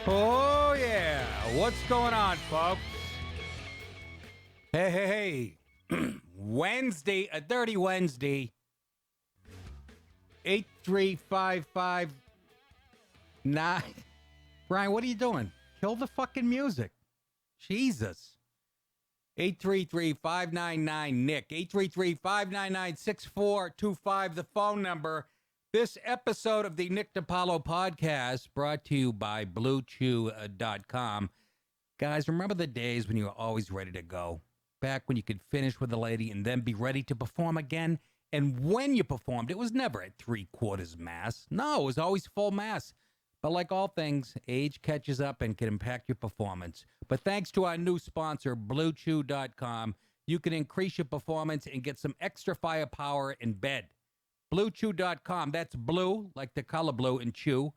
Oh, yeah. What's going on, folks? Hey. Wednesday, a dirty Wednesday. 83559. Brian, what are you doing? Kill the fucking music. Jesus. 833-599-NICK. 833-599-6425, the phone number. This episode of the Nick DiPaolo podcast brought to you by BlueChew.com. Guys, remember the days when you were always ready to go? Back when you could finish with a lady and then be ready to perform again? And when you performed, it was never at 3/4 mass. No, it was always full mass. But like all things, age catches up and can impact your performance. But thanks to our new sponsor, BlueChew.com, you can increase your performance and get some extra firepower in bed. BlueChew.com, that's blue, like the color blue, and chew,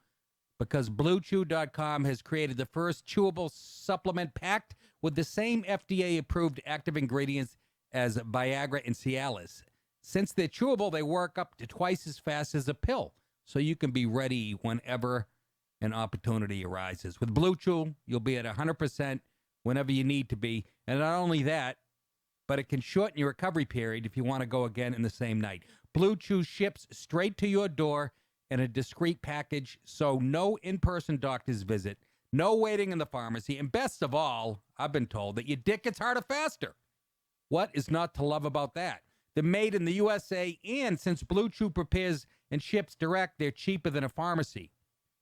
because BlueChew.com has created the first chewable supplement packed with the same FDA-approved active ingredients as Viagra and Cialis. Since they're chewable, they work up to twice as fast as a pill, so you can be ready whenever an opportunity arises. With Blue Chew, you'll be at 100% whenever you need to be, and not only that, but it can shorten your recovery period if you want to go again in the same night. Blue Chew ships straight to your door in a discreet package, so no in-person doctor's visit, no waiting in the pharmacy, and best of all, I've been told that your dick gets harder faster. What is not to love about that? They're made in the USA, and since Blue Chew prepares and ships direct, they're cheaper than a pharmacy.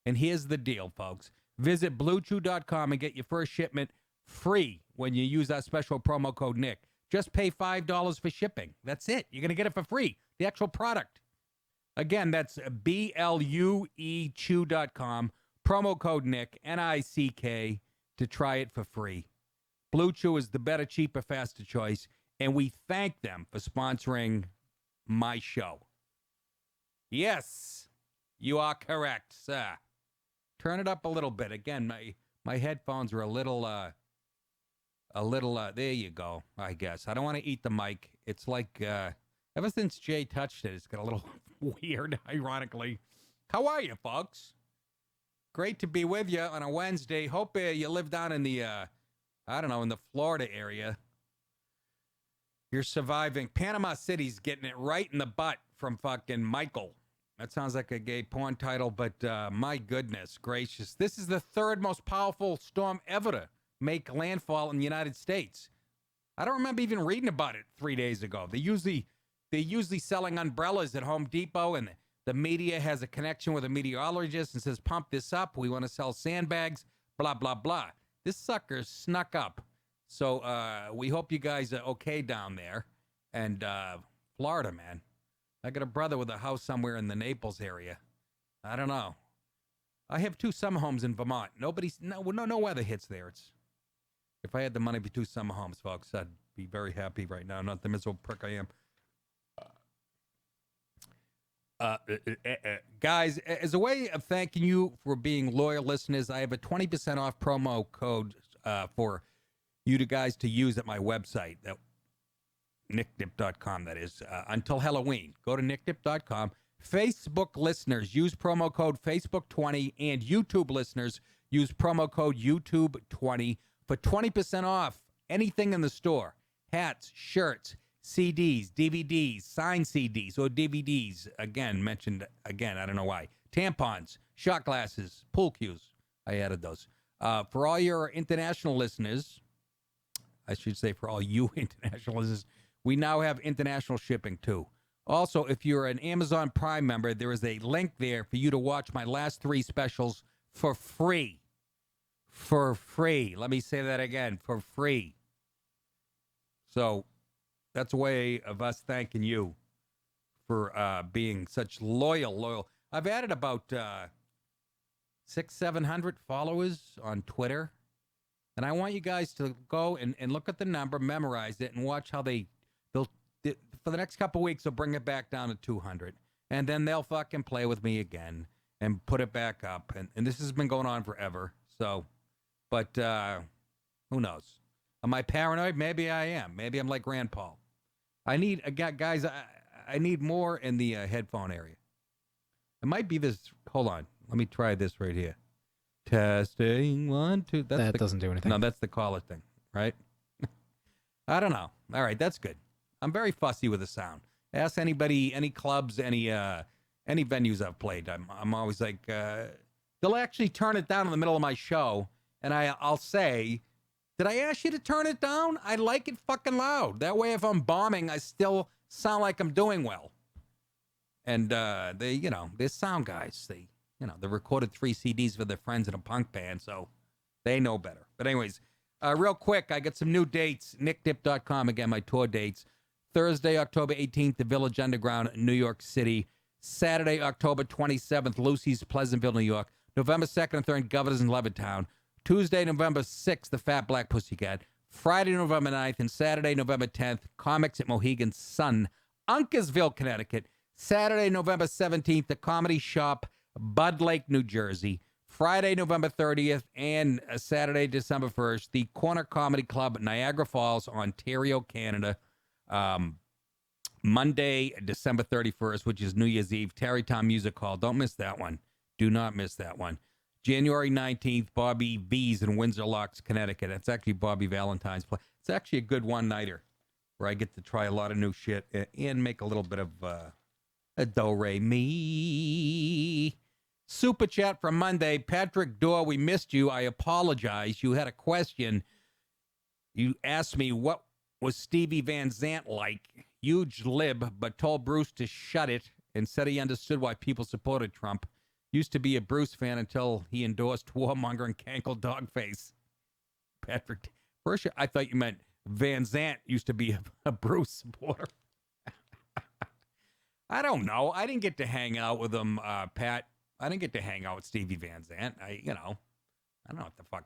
And here's the deal, folks. Visit BlueChew.com and get your first shipment free when you use our special promo code Nick. Just pay $5 for shipping. That's it. You're going to get it for free. The actual product. Again, that's BlueChew.com. Promo code Nick, N-I-C-K, to try it for free. Blue Chew is the better, cheaper, faster choice, and we thank them for sponsoring my show. Yes, you are correct, sir. Turn it up a little bit. Again, my headphones are a little, there you go, I guess. I don't want to eat the mic. It's like, ever since Jay touched it, it's got a little weird, ironically. How are you, folks? Great to be with you on a Wednesday. Hope you live down in the, in the Florida area. You're surviving. Panama City's getting it right in the butt from fucking Michael. That sounds like a gay porn title, but my goodness gracious. This is the third most powerful storm ever to make landfall in the United States. I don't remember even reading about it 3 days ago. They're usually selling umbrellas at Home Depot, and the media has a connection with a meteorologist and says, pump this up. We want to sell sandbags, blah, blah, blah. This sucker snuck up. So we hope you guys are okay down there. And Florida, man. I got a brother with a house somewhere in the Naples area. I don't know. I have 2 summer homes in Vermont. No weather hits there. If I had the money for 2 summer homes, folks, I'd be very happy right now. Not the miserable prick I am. Guys, as a way of thanking you for being loyal listeners, I have a 20% off promo code for you guys to use at my website. nickdip.com, that is, until Halloween. Go to nickdip.com. Facebook listeners, use promo code Facebook20, and YouTube listeners, use promo code YouTube20 for 20% off anything in the store. Hats, shirts, CDs, DVDs, signed CDs or DVDs, mentioned again, I don't know why. Tampons, shot glasses, pool cues. I added those. For all your international listeners, I should say for all you international listeners, we now have international shipping, too. Also, if you're an Amazon Prime member, there is a link there for you to watch my last 3 specials for free. For free. Let me say that again. For free. So that's a way of us thanking you for being such loyal. I've added about 600-700 followers on Twitter. And I want you guys to go and look at the number, memorize it, and watch how they'll for the next couple weeks, they'll bring it back down to 200. And then they'll fucking play with me again and put it back up. And this has been going on forever. So, but who knows? Am I paranoid? Maybe I am. Maybe I'm like Rand Paul. I need, guys, I need more in the headphone area. It might be this. Hold on. Let me try this right here. Testing 1, 2. That doesn't do anything. No, that's the caller thing, right? I don't know. All right, that's good. I'm very fussy with the sound. Ask anybody, any clubs, any venues I've played. I'm always like, they'll actually turn it down in the middle of my show, and I'll say, did I ask you to turn it down? I like it fucking loud. That way, if I'm bombing, I still sound like I'm doing well. And they're sound guys. They recorded 3 CDs for their friends in a punk band, so they know better. But anyways, real quick, I got some new dates. NickDip.com, again, my tour dates. Thursday, October 18th, the Village Underground, New York City. Saturday, October 27th, Lucy's, Pleasantville, New York. November 2nd and 3rd, Governors in Levittown. Tuesday, November 6th, the Fat Black Pussycat. Friday, November 9th, and Saturday, November 10th, Comics at Mohegan Sun, Uncasville, Connecticut. Saturday, November 17th, the Comedy Shop, Bud Lake, New Jersey. Friday, November 30th, and Saturday, December 1st, the Corner Comedy Club, Niagara Falls, Ontario, Canada. Monday, December 31st, which is New Year's Eve, Tarrytown Music Hall. Don't miss that one. Do not miss that one. January 19th, Bobby V's in Windsor Locks, Connecticut. That's actually Bobby Valentine's play. It's actually a good one-nighter where I get to try a lot of new shit and make a little bit of a do-re-mi. Super chat from Monday. Patrick Dorr, we missed you. I apologize. You had a question. You asked me, what was Stevie Van Zandt like? Huge lib, but told Bruce to shut it and said he understood why people supported Trump. Used to be a Bruce fan until he endorsed warmonger and cankle dogface. Patrick, first I thought you meant Van Zandt used to be a Bruce supporter. I don't know. I didn't get to hang out with him, Pat. I didn't get to hang out with Stevie Van Zandt. I don't know what the fuck,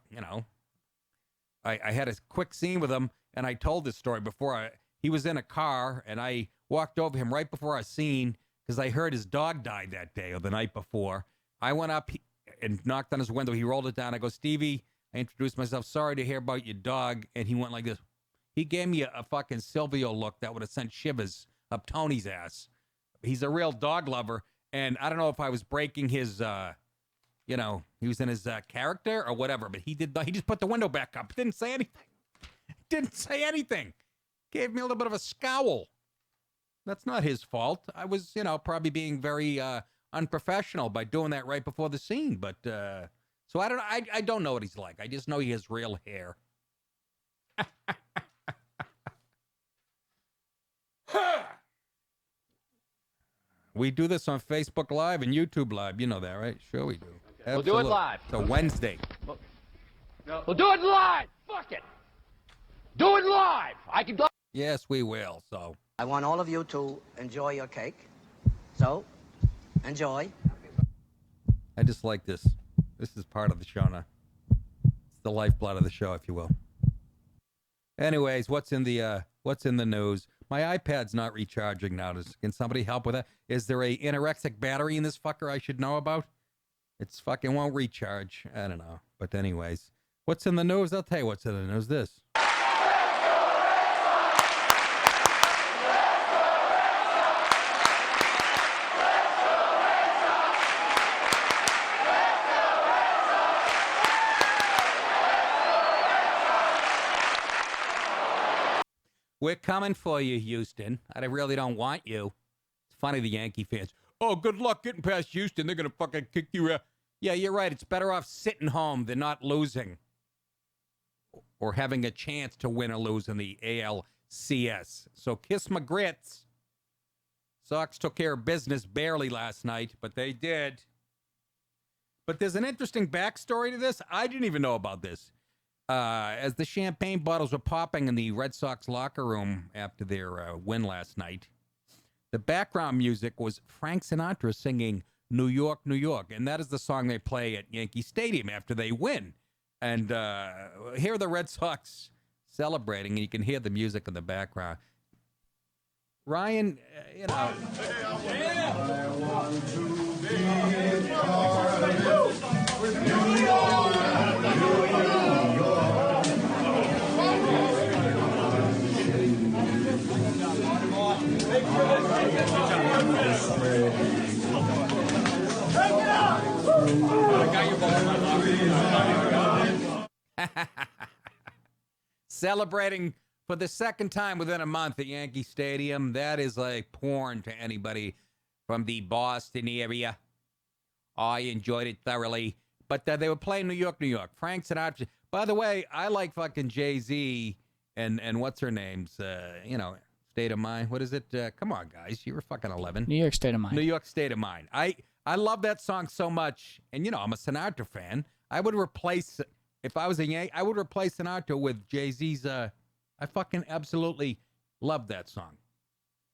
I had a quick scene with him, and I told this story before. He was in a car, and I walked over him right before our scene because I heard his dog died that day or the night before. I went up and knocked on his window. He rolled it down. I go, Stevie, I introduced myself. Sorry to hear about your dog. And he went like this. He gave me a fucking Silvio look that would have sent shivers up Tony's ass. He's a real dog lover. And I don't know if I was breaking his, he was in his character or whatever, but he just put the window back up. Didn't say anything. Gave me a little bit of a scowl. That's not his fault. I was, probably being very unprofessional by doing that right before the scene. But so I don't know what he's like. I just know he has real hair. We do this on Facebook Live and YouTube Live. You know that, right? Sure we do. Absolutely. We'll do it live. So Wednesday. We'll do it live. Fuck it. Do it live. I can. Yes, we will. So I want all of you to enjoy your cake. So, enjoy. I just like this. This is part of the show now. It's the lifeblood of the show, if you will. Anyways, what's in the news? My iPad's not recharging now. Can somebody help with that? Is there a anorexic battery in this fucker I should know about? It's fucking won't recharge. I don't know. But anyways, what's in the news? I'll tell you what's in the news. This. We're coming for you, Houston. I really don't want you. It's funny, the Yankee fans. Oh, good luck getting past Houston. They're going to fucking kick you out. Yeah, you're right. It's better off sitting home than not losing. Or having a chance to win or lose in the ALCS. So kiss my grits. Sox took care of business barely last night, but they did. But there's an interesting backstory to this. I didn't even know about this. As the champagne bottles were popping in the Red Sox locker room after their win last night, the background music was Frank Sinatra singing New York, New York. And that is the song they play at Yankee Stadium after they win. And here are the Red Sox celebrating, and you can hear the music in the background. Ryan, Celebrating for the second time within a month at Yankee Stadium. That is like porn to anybody from the Boston area. I enjoyed it thoroughly. But they were playing New York, New York. Frank Sinatra. By the way, I like fucking Jay-Z and what's her name's, State of Mind. What is it? Come on, guys. You were fucking 11. New York State of Mind. New York State of Mind. I love that song so much. And, I'm a Sinatra fan. I would replace, if I was a Yankee, I would replace Sinatra with Jay-Z's, I fucking absolutely love that song.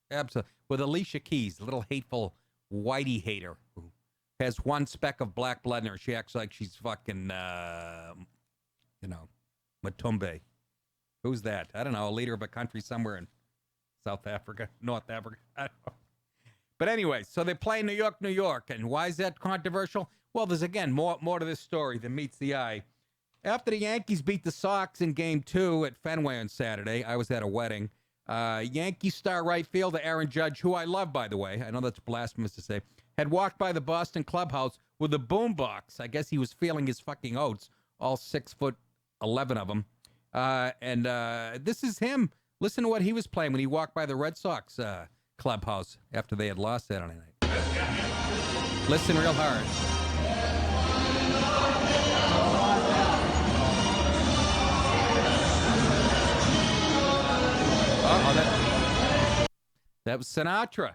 Absolutely. With Alicia Keys, the little hateful whitey hater who has one speck of black blood in her. She acts like she's fucking, Matumbe. Who's that? I don't know. A leader of a country somewhere in South Africa, North Africa. I don't know. But anyway, so they play New York, New York. And why is that controversial? Well, there's, again, more to this story than meets the eye. After the Yankees beat the Sox in Game 2 at Fenway on Saturday, I was at a wedding. Yankee star right fielder Aaron Judge, who I love, by the way, I know that's blasphemous to say, had walked by the Boston clubhouse with a boombox. I guess he was feeling his fucking oats, all 6'11" of them. This is him. Listen to what he was playing when he walked by the Red Sox clubhouse after they had lost Saturday night. Listen real hard. That was Sinatra,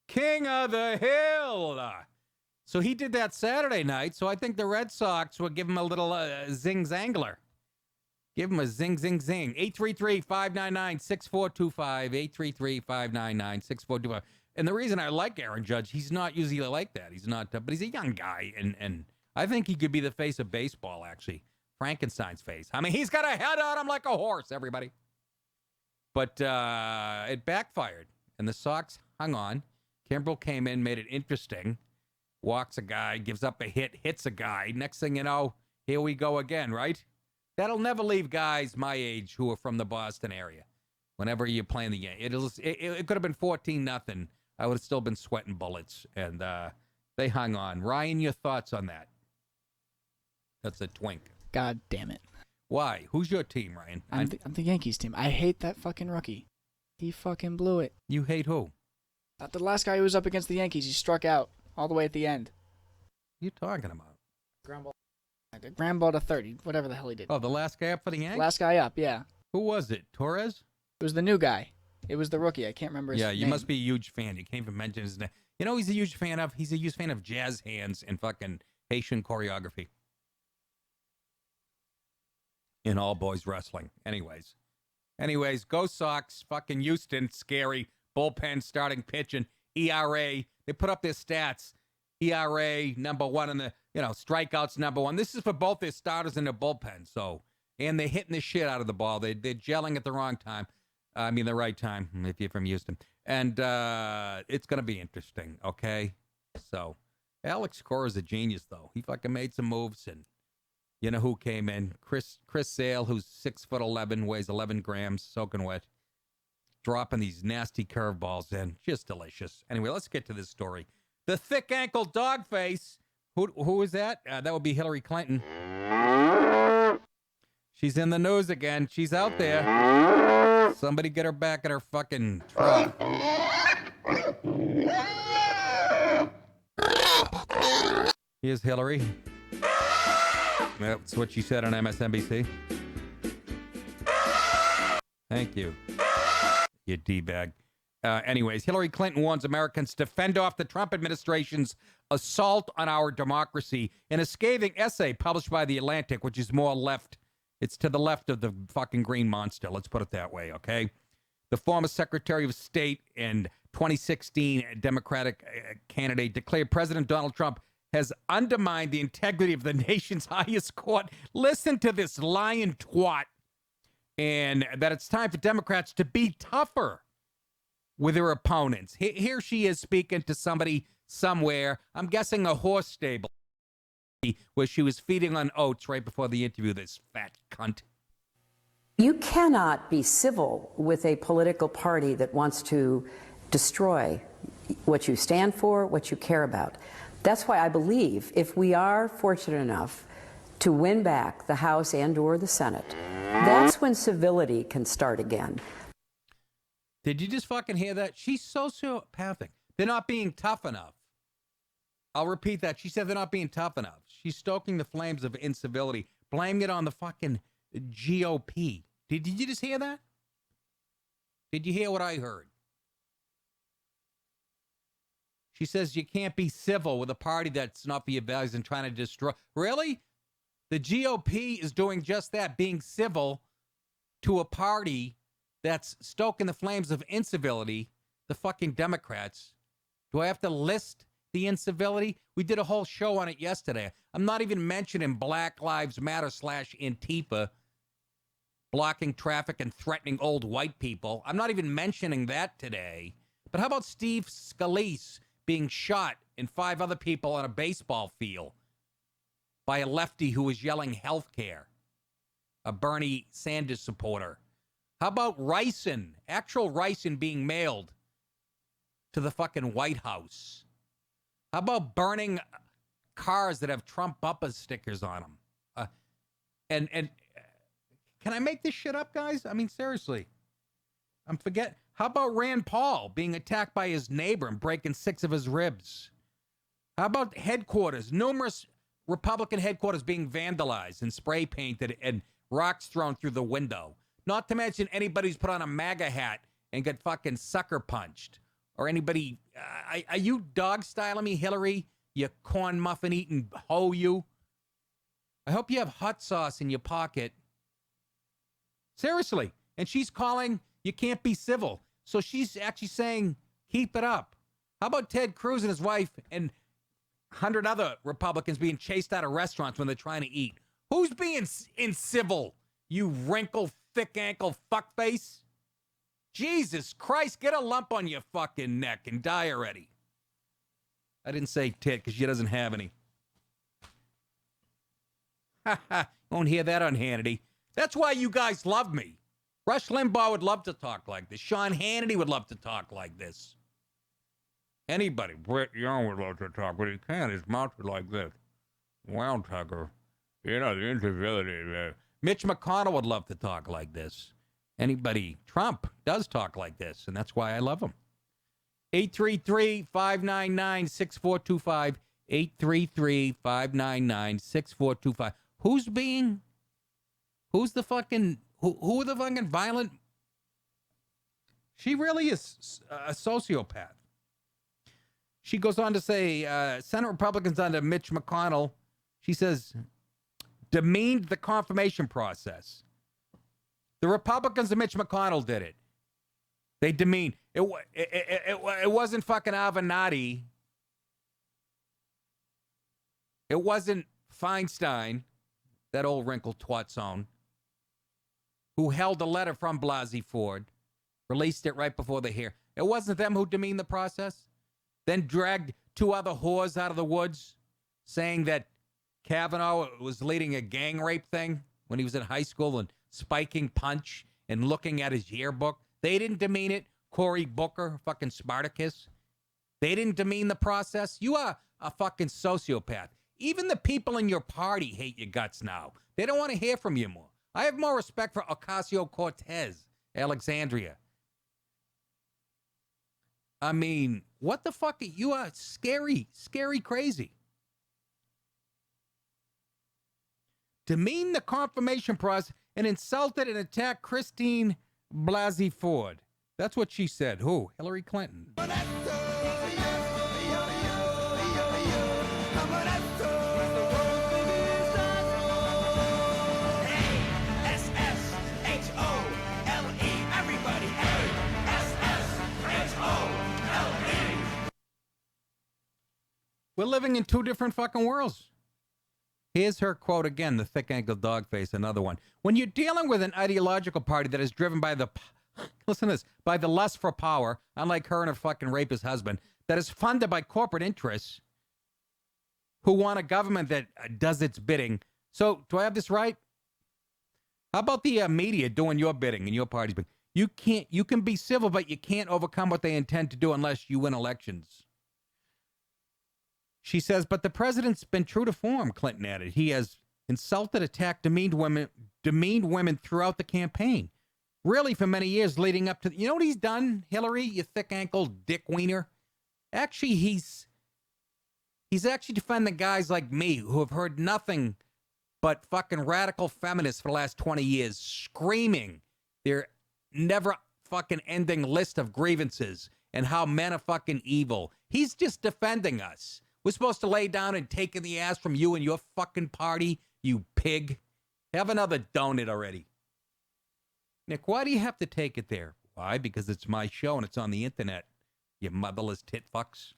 King of the Hill. So he did that Saturday night. So I think the Red Sox will give him a little zing-zangler. Give him a zing, zing, zing. 833-599-6425. 833-599-6425. And the reason I like Aaron Judge, he's not usually like that. He's not, but he's a young guy. And I think he could be the face of baseball, actually. Frankenstein's face. I mean, he's got a head on him like a horse, everybody. But it backfired. And the Sox hung on. Kimbrel came in, made it interesting. Walks a guy, gives up a hit, hits a guy. Next thing you know, here we go again, right? That'll never leave guys my age who are from the Boston area. Whenever you're playing the game, it could have been 14-0. I would have still been sweating bullets, and they hung on. Ryan, your thoughts on that? That's a twink. God damn it! Why? Who's your team, Ryan? I'm the Yankees team. I hate that fucking rookie. He fucking blew it. You hate who? The last guy who was up against the Yankees, he struck out all the way at the end. What are you talking about? Ground ball to 30, whatever the hell he did. Oh, the last guy up for the Yankees? Last guy up, yeah. Who was it? Torres? It was the new guy. It was the rookie. I can't remember his name. Yeah, you must be a huge fan. You can't even mention his name. You know he's a huge fan of? He's a huge fan of jazz hands and fucking Haitian choreography. In all boys wrestling. Anyways, go Sox. Fucking Houston, scary. Bullpen starting pitching. ERA. They put up their stats. ERA, number one in the, strikeouts, number one. This is for both their starters and their bullpen. So, and they're hitting the shit out of the ball. They're gelling at the wrong time. The right time, if you're from Houston. And it's going to be interesting, okay? So, Alex Cora is a genius, though. He fucking made some moves, and you know who came in? Chris Sale, who's 6'11", weighs 11 grams, soaking wet. Dropping these nasty curveballs in. Just delicious. Anyway, let's get to this story. The thick ankle dog face. Who is that? That would be Hillary Clinton. She's in the news again. She's out there. Somebody get her back in her fucking truck. Here's Hillary. That's what she said on MSNBC. Thank you. You D-bag. Anyways, Hillary Clinton warns Americans to fend off the Trump administration's assault on our democracy in a scathing essay published by The Atlantic, which is more left. It's to the left of the fucking green monster. Let's put it that way, okay? The former Secretary of State and 2016 Democratic candidate declared President Donald Trump has undermined the integrity of the nation's highest court. Listen to this lying twat. And that it's time for Democrats to be tougher with their opponents. Here she is speaking to somebody somewhere, I'm guessing a horse stable, where she was feeding on oats right before the interview, this fat cunt. You cannot be civil with a political party that wants to destroy what you stand for, what you care about. That's why I believe if we are fortunate enough to win back the House and/or the Senate. That's when civility can start again. Did you just fucking hear that? She's sociopathic. They're not being tough enough. I'll repeat that. She said they're not being tough enough. She's stoking the flames of incivility, blaming it on the fucking GOP. Did you just hear that? Did you hear what I heard? She says you can't be civil with a party that's not for your values and trying to destroy. Really? The GOP is doing just that, being civil to a party that's stoking the flames of incivility, the fucking Democrats. Do I have to list the incivility? We did a whole show on it yesterday. I'm not even mentioning Black Lives Matter / Antifa blocking traffic and threatening old white people. I'm not even mentioning that today. But how about Steve Scalise being shot and 5 other people on a baseball field by a lefty who was yelling healthcare, a Bernie Sanders supporter? How about ricin, actual ricin being mailed to the fucking White House? How about burning cars that have Trump bumper stickers on them? And can I make this shit up, guys? I mean, seriously. I'm forgetting. How about Rand Paul being attacked by his neighbor and breaking 6 of his ribs? How about headquarters, numerous Republican headquarters being vandalized and spray painted and rocks thrown through the window? Not to mention anybody who's put on a MAGA hat and got fucking sucker punched. Or anybody, are you dog styling me, Hillary? You corn muffin eating hoe, you? I hope you have hot sauce in your pocket. Seriously. And she's calling, you can't be civil. So she's actually saying, keep it up. How about Ted Cruz and his wife and 100 other Republicans being chased out of restaurants when they're trying to eat? Who's being incivil, you wrinkled, thick ankle fuckface? Jesus Christ, get a lump on your fucking neck and die already. I didn't say tit because she doesn't have any. Ha ha, won't hear that on Hannity. That's why you guys love me. Rush Limbaugh would love to talk like this. Sean Hannity would love to talk like this. Anybody. Brett Young would love to talk, but he can't. His mouth is like this. Wow, Tucker. You know, the incivility. Mitch McConnell would love to talk like this. Anybody. Trump does talk like this, and that's why I love him. 833-599-6425. 833-599-6425. Who's the fucking... Who are the fucking violent? She really is a sociopath. She goes on to say, Senate Republicans under Mitch McConnell, she says, demeaned the confirmation process. The Republicans and Mitch McConnell did it. They demeaned. It wasn't fucking Avenatti. It wasn't Feinstein, that old wrinkled twat zone, who held a letter from Blasey-Ford, released it right before the hearing. It wasn't them who demeaned the process, then dragged 2 other whores out of the woods, saying that Kavanaugh was leading a gang rape thing when he was in high school and spiking punch and looking at his yearbook. They didn't demean it. Cory Booker, fucking Spartacus. They didn't demean the process. You are a fucking sociopath. Even the people in your party hate your guts now. They don't want to hear from you more. I have more respect for Ocasio-Cortez, Alexandria. I mean, what the fuck? You are scary, scary crazy. Demean the confirmation process and insulted and attacked Christine Blasey-Ford. That's what she said. Who? Hillary Clinton. We're living in 2 different fucking worlds. Here's her quote again, the thick-ankle dog face, another one. When you're dealing with an ideological party that is driven by listen to this, by the lust for power, unlike her and her fucking rapist husband, that is funded by corporate interests who want a government that does its bidding. So, do I have this right? How about the media doing your bidding and your party's bidding? You can be civil, but you can't overcome what they intend to do unless you win elections. She says, but the president's been true to form, Clinton added. He has insulted, attacked, demeaned women throughout the campaign. Really, for many years leading up to, you know what he's done, Hillary, you thick-ankled dick wiener? Actually, he's actually defending guys like me who have heard nothing but fucking radical feminists for the last 20 years screaming their never fucking ending list of grievances and how men are fucking evil. He's just defending us. We're supposed to lay down and take in the ass from you and your fucking party, you pig. Have another donut already. Nick, why do you have to take it there? Why? Because it's my show and it's on the internet, you motherless tit fucks.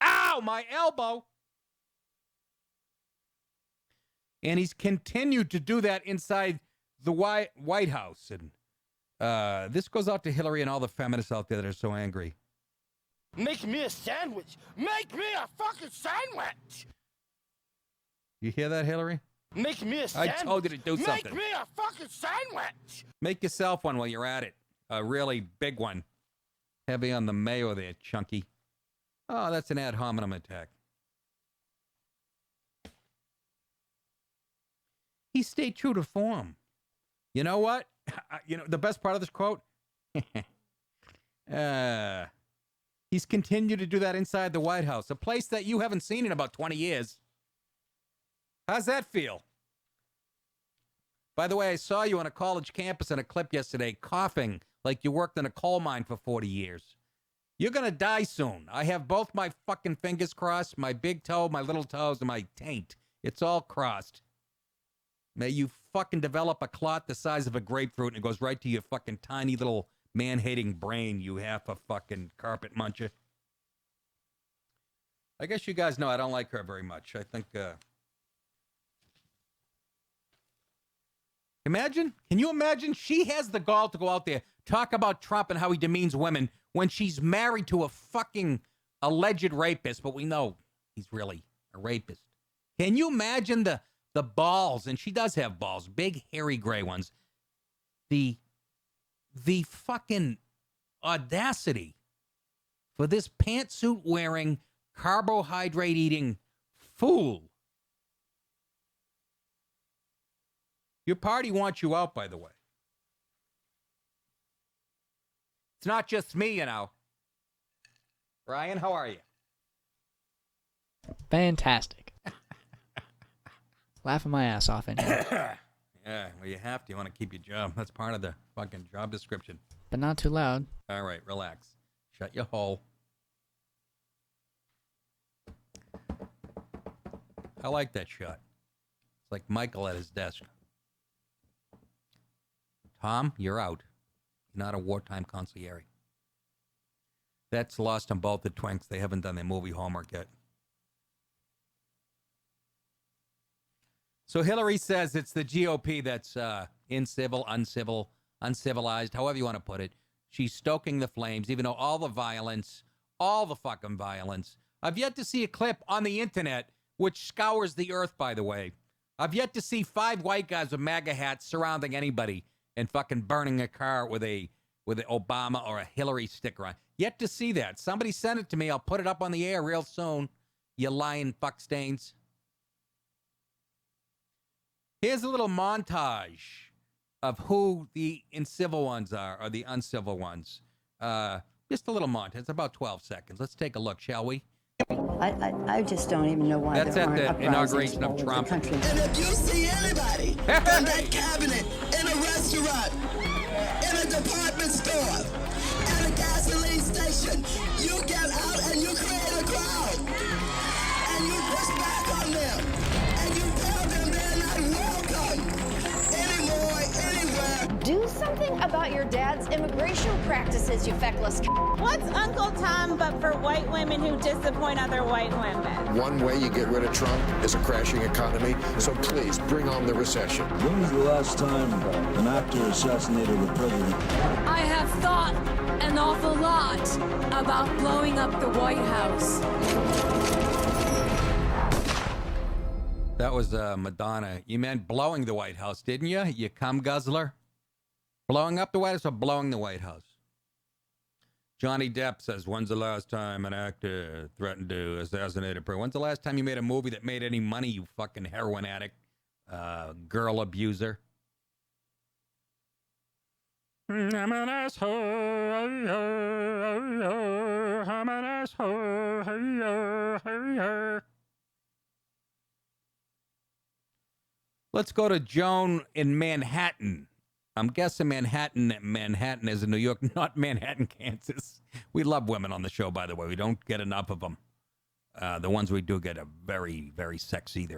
Ow, my elbow! And he's continued to do that inside the White House. And this goes out to Hillary and all the feminists out there that are so angry. Make me a sandwich. Make me a fucking sandwich. You hear that, Hillary? Make me a sandwich. I told you to do something. Make me a fucking sandwich. Make yourself one while you're at it. A really big one. Heavy on the mayo there, chunky. Oh, that's an ad hominem attack. He stayed true to form. You know what? You know, the best part of this quote? He's continued to do that inside the White House, a place that you haven't seen in about 20 years. How's that feel? By the way, I saw you on a college campus in a clip yesterday coughing like you worked in a coal mine for 40 years. You're going to die soon. I have both my fucking fingers crossed, my big toe, my little toes, and my taint. It's all crossed. May you fucking develop a clot the size of a grapefruit and it goes right to your fucking tiny little man-hating brain, you half a fucking carpet muncher. I guess you guys know I don't like her very much. I think, can you imagine? She has the gall to go out there, talk about Trump and how he demeans women when she's married to a fucking alleged rapist, but we know he's really a rapist. Can you imagine the balls, and she does have balls, big, hairy, gray ones, the fucking audacity for this pantsuit-wearing, carbohydrate-eating fool. Your party wants you out, by the way. It's not just me, you know. Ryan, how are you? Fantastic. Laughing my ass off in here. Yeah, well, you have to. You want to keep your job. That's part of the fucking job description. But not too loud. All right, relax. Shut your hole. I like that shot. It's like Michael at his desk. Tom, you're out. You're not a wartime consigliere. That's lost on both the twinks. They haven't done their movie homework yet. So Hillary says it's the GOP that's uncivilized, however you want to put it. She's stoking the flames, even though all the fucking violence. I've yet to see a clip on the internet, which scours the earth, by the way. I've yet to see 5 white guys with MAGA hats surrounding anybody and fucking burning a car with an Obama or a Hillary sticker on. Yet to see that. Somebody send it to me. I'll put it up on the air real soon, you lying fuckstains. Here's a little montage of who the incivil ones are, or the uncivil ones. Just a little montage. It's about 12 seconds. Let's take a look, shall we? I just don't even know why That's there at aren't the inauguration of uprisings all over Trump. the country. And if you see anybody in that cabinet, in a restaurant, in a department store, at a gasoline station, you get out and you create a crowd. And you push back on them. And you tell them they're not welcome anymore, anywhere. Do something about your dad's immigration practices, you feckless. What's Uncle Tom but for white women who disappoint other white women? One way you get rid of Trump is a crashing economy, so please bring on the recession. When was the last time an actor assassinated the president? I have thought an awful lot about blowing up the White House. That was Madonna. You meant blowing the White House, didn't you? You cum guzzler? Blowing up the White House or blowing the White House? Johnny Depp says, when's the last time an actor threatened to assassinate a person? When's the last time you made a movie that made any money, you fucking heroin addict, girl abuser? I'm an asshole. I'm an asshole. Let's go to Joan in Manhattan. I'm guessing Manhattan is in New York, not Manhattan, Kansas. We love women on the show, by the way. We don't get enough of them. The ones we do get are very, very sexy. They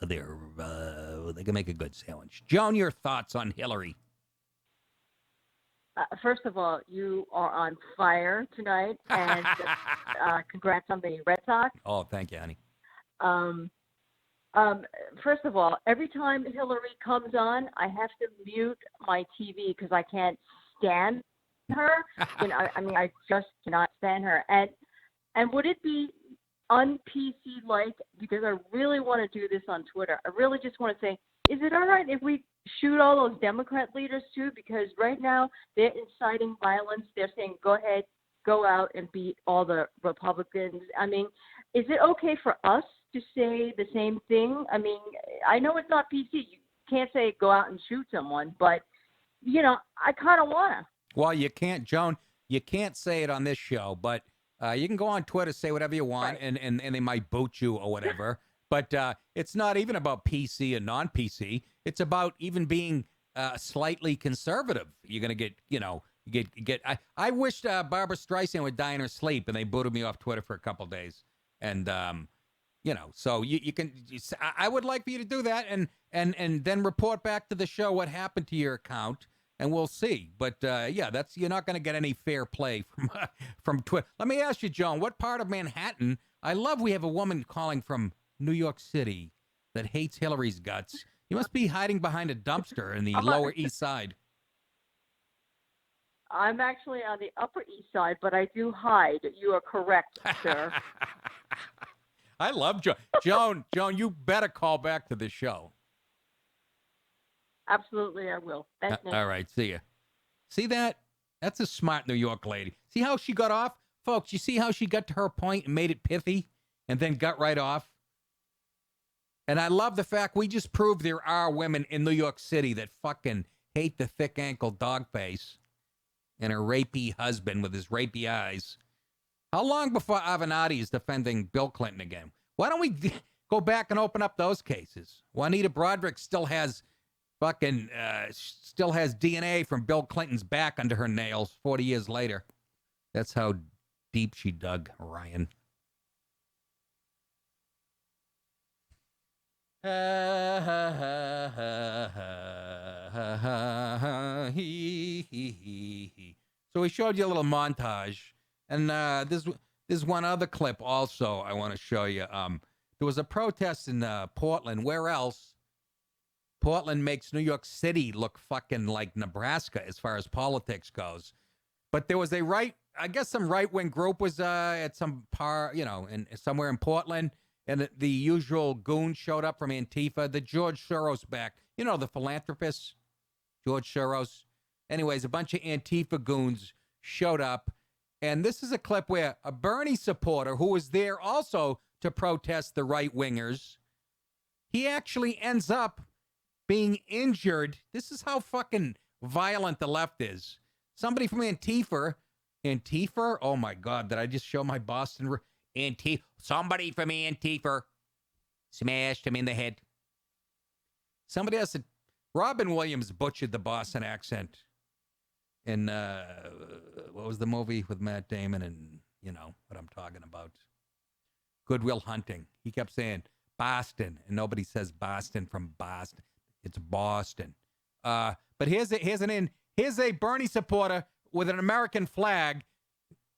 can make a good sandwich. Joan, your thoughts on Hillary? First of all, you are on fire tonight, and congrats on the Red Sox. Oh, thank you, honey. First of all, every time Hillary comes on, I have to mute my TV because I can't stand her. I just cannot stand her. And would it be un-PC-like, because I really want to do this on Twitter, I really just want to say, is it all right if we shoot all those Democrat leaders too? Because right now they're inciting violence. They're saying, go ahead, go out and beat all the Republicans. I mean, is it okay for us to say the same thing? I mean, I know it's not PC. You can't say go out and shoot someone, but, I kind of want to. Well, you can't, Joan, you can't say it on this show, but you can go on Twitter, say whatever you want, right, and they might boot you or whatever. But it's not even about PC and non-PC. It's about even being slightly conservative. You're going to get, I wished Barbara Streisand would die in her sleep, and they booted me off Twitter for a couple days. And, so you can, I would like for you to do that and then report back to the show what happened to your account, and we'll see. But, you're not going to get any fair play from Twitter. Let me ask you, Joan, what part of Manhattan? I love we have a woman calling from New York City that hates Hillary's guts. You must be hiding behind a dumpster in the Lower East Side. I'm actually on the Upper East Side, but I do hide. You are correct, sir. I love Joan. Joan, you better call back to the show. Absolutely, I will. Thanks, Nick. All right, see ya. See that? That's a smart New York lady. See how she got off? Folks, you see how she got to her point and made it pithy and then got right off? And I love the fact we just proved there are women in New York City that fucking hate the thick ankle dog face and her rapey husband with his rapey eyes. How long before Avenatti is defending Bill Clinton again? Why don't we go back and open up those cases? Juanita Broderick still has DNA from Bill Clinton's back under her nails 40 years later. That's how deep she dug, Ryan. So we showed you a little montage, and there's one other clip also I want to show you. There was a protest in Portland. Where else? Portland makes New York City look fucking like Nebraska as far as politics goes. But there was some right-wing group was at some somewhere in Portland. And the usual goons showed up from Antifa. The George Soros back. The philanthropist, George Soros. Anyways, a bunch of Antifa goons showed up. And this is a clip where a Bernie supporter who was there also to protest the right-wingers, he actually ends up being injured. This is how fucking violent the left is. Somebody from Antifa, oh my God, did I just show my Boston... Somebody from Antifa smashed him in the head. Somebody else said, Robin Williams butchered the Boston accent in, what was the movie with Matt Damon and, what I'm talking about. Good Will Hunting. He kept saying Boston, and nobody says Boston from Boston. It's Boston. But here's a Bernie supporter with an American flag.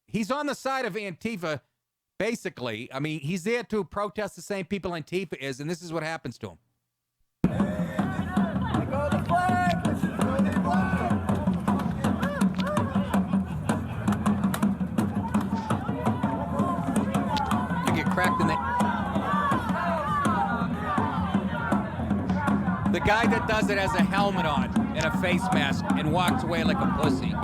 He's on the side of Antifa. Basically, I mean, he's there to protest the same people Antifa is, and this is what happens to him. You get cracked in the... The guy that does it has a helmet on and a face mask and walks away like a pussy.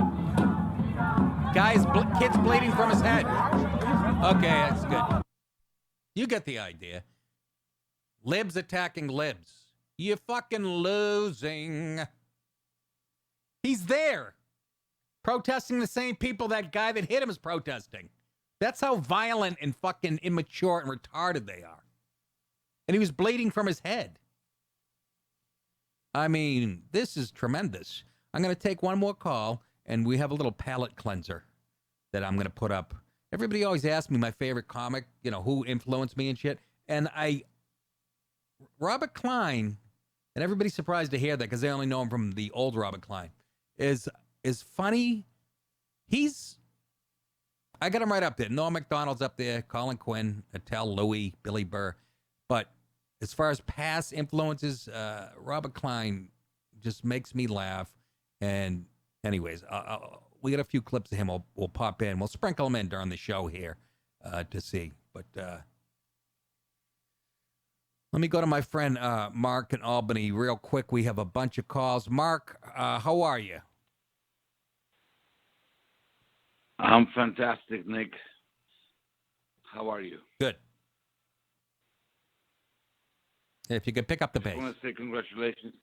Kid's bleeding from his head. Okay, that's good. You get the idea. Libs attacking libs. You're fucking losing. He's there. Protesting the same people that guy that hit him is protesting. That's how violent and fucking immature and retarded they are. And he was bleeding from his head. I mean, this is tremendous. I'm going to take one more call, and we have a little palate cleanser that I'm going to put up. Everybody always asks me my favorite comic, who influenced me and shit. And Robert Klein, and everybody's surprised to hear that because they only know him from the old Robert Klein, is funny. I got him right up there. Norm Macdonald's up there, Colin Quinn, Attell Louis, Billy Burr. But as far as past influences, Robert Klein just makes me laugh. And anyways, we got a few clips of him. We'll pop in. We'll sprinkle them in during the show here to see. But let me go to my friend Mark in Albany real quick. We have a bunch of calls. Mark, how are you? I'm fantastic, Nick. How are you? Good. If you could pick up the pace. I want to say congratulations.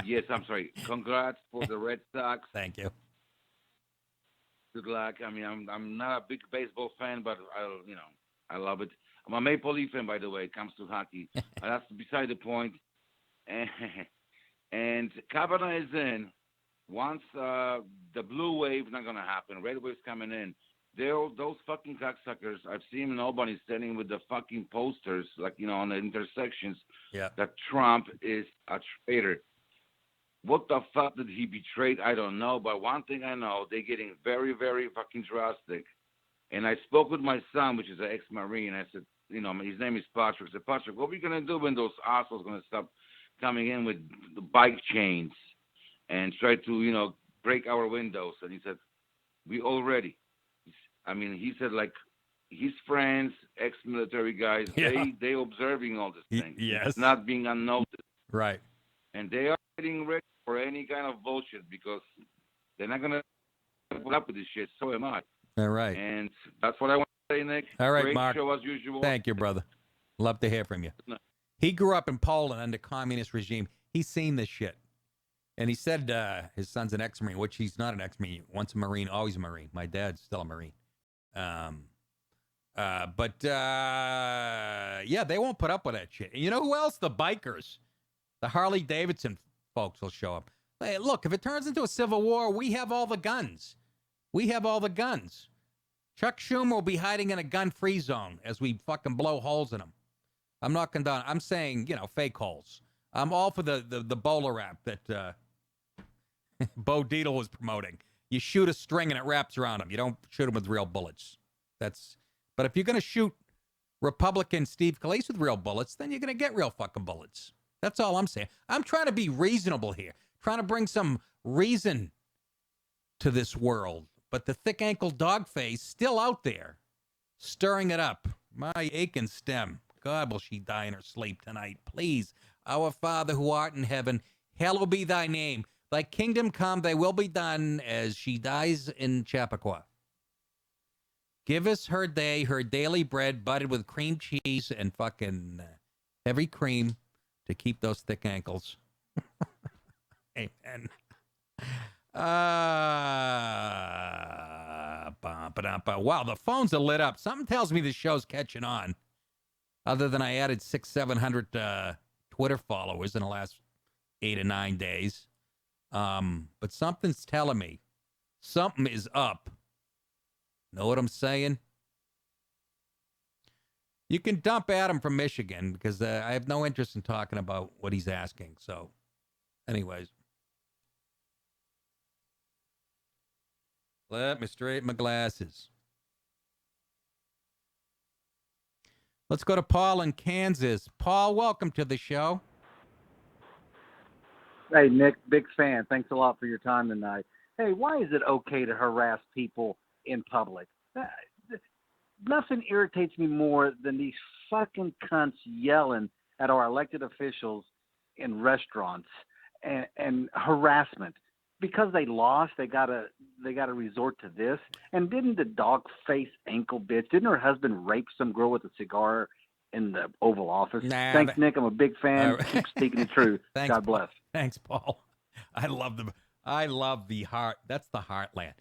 Yes, I'm sorry. Congrats for the Red Sox. Thank you. Good luck. I mean, I'm not a big baseball fan, but I love it. I'm a Maple Leaf fan, by the way. It comes to hockey. That's beside the point. And Kavanaugh is in. Once the blue wave not gonna happen, red wave's coming in. Those fucking cocksuckers. I've seen them in Albany standing with the fucking posters, on the intersections. Yeah. That Trump is a traitor. What the fuck did he betray? I don't know. But one thing I know, they're getting very, very fucking drastic. And I spoke with my son, which is an ex-Marine. I said, his name is Patrick. I said, Patrick, what are we gonna do when those assholes gonna stop coming in with the bike chains and try to, break our windows? And he said, we all ready. He said, his friends, ex-military guys, they observing all this thing. Yes. It's not being unnoticed. Right. And they are getting ready for any kind of bullshit because they're not going to put up with this shit. So am I. All right. And that's what I want to say, Nick. All right, Great Mark. show as usual. Thank you, brother. Love to hear from you. No. He grew up in Poland under communist regime. He's seen this shit. And he said his son's an ex-Marine, which he's not an ex-Marine. Once a Marine, always a Marine. My dad's still a Marine. But they won't put up with that shit. And you know who else? The bikers. The Harley-Davidson folks will show up. Hey, look, if it turns into a civil war, we have all the guns. Chuck Schumer will be hiding in a gun-free zone as we fucking blow holes in them. I'm not condone. I'm saying, fake holes. I'm all for the bowler wrap that Bo Dietl was promoting. You shoot a string and it wraps around them. You don't shoot them with real bullets. But if you're going to shoot Republican Steve Scalise with real bullets, then you're going to get real fucking bullets. That's all I'm saying. I'm trying to be reasonable here, trying to bring some reason to this world. But the thick-ankle dogface still out there, stirring it up. My aching stem. God, will she die in her sleep tonight? Please, our Father who art in heaven, hallowed be thy name. Thy kingdom come, thy will be done, as she dies in Chappaqua. Give us her daily bread, buttered with cream cheese and fucking heavy cream to keep those thick ankles. Amen. Wow, the phones are lit up. Something tells me this show's catching on. Other than I added 600-700 Twitter followers in the last 8 or 9 days. But something's telling me something is up. Know what I'm saying? You can dump Adam from Michigan because I have no interest in talking about what he's asking. So, anyways. Let me straighten my glasses. Let's go to Paul in Kansas. Paul, welcome to the show. Hey, Nick, big fan. Thanks a lot for your time tonight. Hey, why is it okay to harass people in public? Nothing irritates me more than these fucking cunts yelling at our elected officials in restaurants and harassment. because they lost, they gotta resort to this. And didn't the dog face ankle bitch? Didn't her husband rape some girl with a cigar in the Oval Office? Nah, Thanks, Nick. I'm a big fan. Keep speaking the truth. Thanks, God bless. Thanks, Paul. I love the heart. That's the heartland.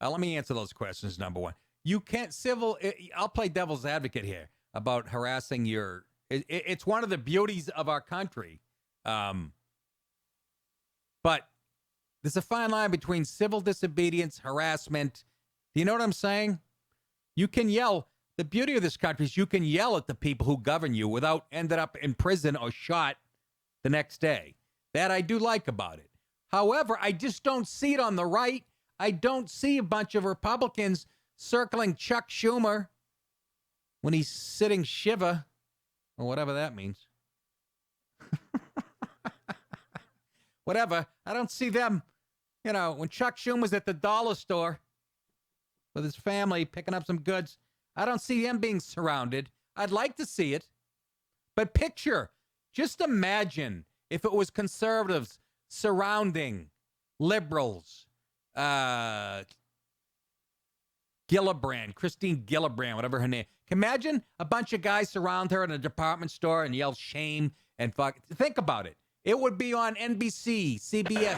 Let me answer those questions. Number one, you can't I'll play devil's advocate here about harassing your. It's one of the beauties of our country, but there's a fine line between civil disobedience, harassment. Do you know what I'm saying? You can yell. The beauty of this country is you can yell at the people who govern you without ending up in prison or shot the next day. That I do like about it. However, I just don't see it on the right. I don't see a bunch of Republicans circling Chuck Schumer when he's sitting Shiva, or whatever that means. Whatever. I don't see them, when Chuck Schumer's at the dollar store with his family picking up some goods, I don't see them being surrounded. I'd like to see it. But just imagine if it was conservatives surrounding liberals, Christine Gillibrand, whatever her name. Imagine a bunch of guys surround her in a department store and yell shame and fuck. Think about it. It would be on NBC, CBS.